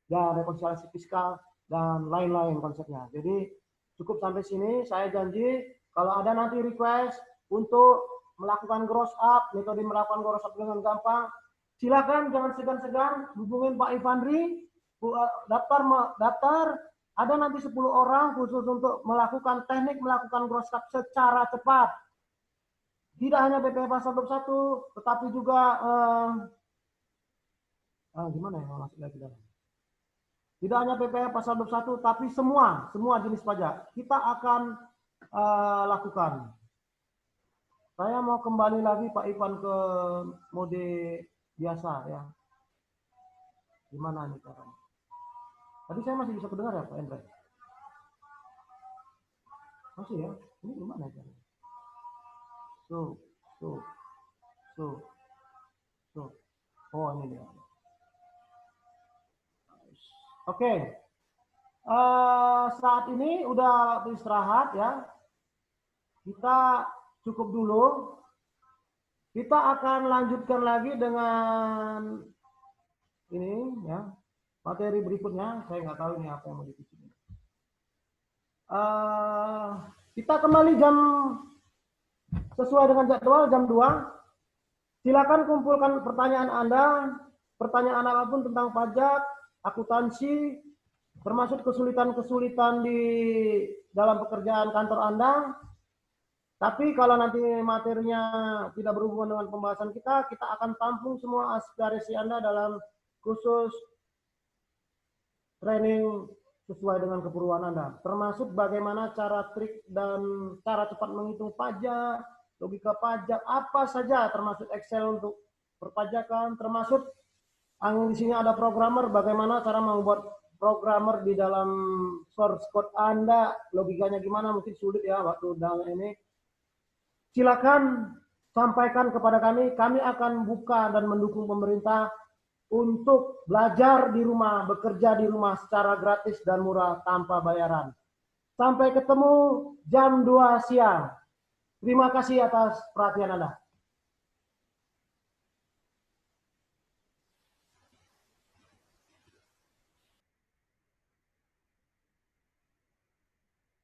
dan rekonsiliasi fiskal dan lain-lain konsepnya. Jadi cukup sampai sini, saya janji kalau ada nanti request untuk melakukan gross up, metode melakukan gross up dengan gampang, silakan jangan segan-segan hubungin Pak Ivandri, daftar, ada nanti 10 orang khusus untuk melakukan teknik melakukan gross up secara cepat. Tidak hanya BPH pasal 21, tetapi juga gimana ya masuk lagi dalam. Tidak hanya PPh pasal 21, tapi semua jenis pajak kita akan lakukan. Saya mau kembali lagi Pak Ivan ke mode biasa ya. Gimana nih caranya? Tadi saya masih bisa kedengar ya Pak Hendra? Masih ya? Ini gimana caranya? So. Oh ini dia. Oke. Saat ini udah beristirahat ya. Kita cukup dulu. Kita akan lanjutkan lagi dengan ini ya. Materi berikutnya, saya nggak tahu ini apa yang mau dipikirin. Kita kembali sesuai dengan jadwal jam 2. Silakan kumpulkan pertanyaan Anda, pertanyaan apapun tentang pajak, akuntansi, termasuk kesulitan-kesulitan di dalam pekerjaan kantor Anda. Tapi kalau nanti materinya tidak berhubungan dengan pembahasan kita akan tampung semua aspirasi Anda dalam khusus training sesuai dengan keperluan Anda. Termasuk bagaimana cara trik dan cara cepat menghitung pajak, logika pajak, apa saja termasuk Excel untuk perpajakan, termasuk di sini ada programmer, bagaimana cara membuat programmer di dalam source code Anda, logikanya gimana, mungkin sulit ya waktu dalam ini. Silakan sampaikan kepada kami akan buka dan mendukung pemerintah untuk belajar di rumah, bekerja di rumah secara gratis dan murah tanpa bayaran. Sampai ketemu jam 2 siang. Terima kasih atas perhatian Anda.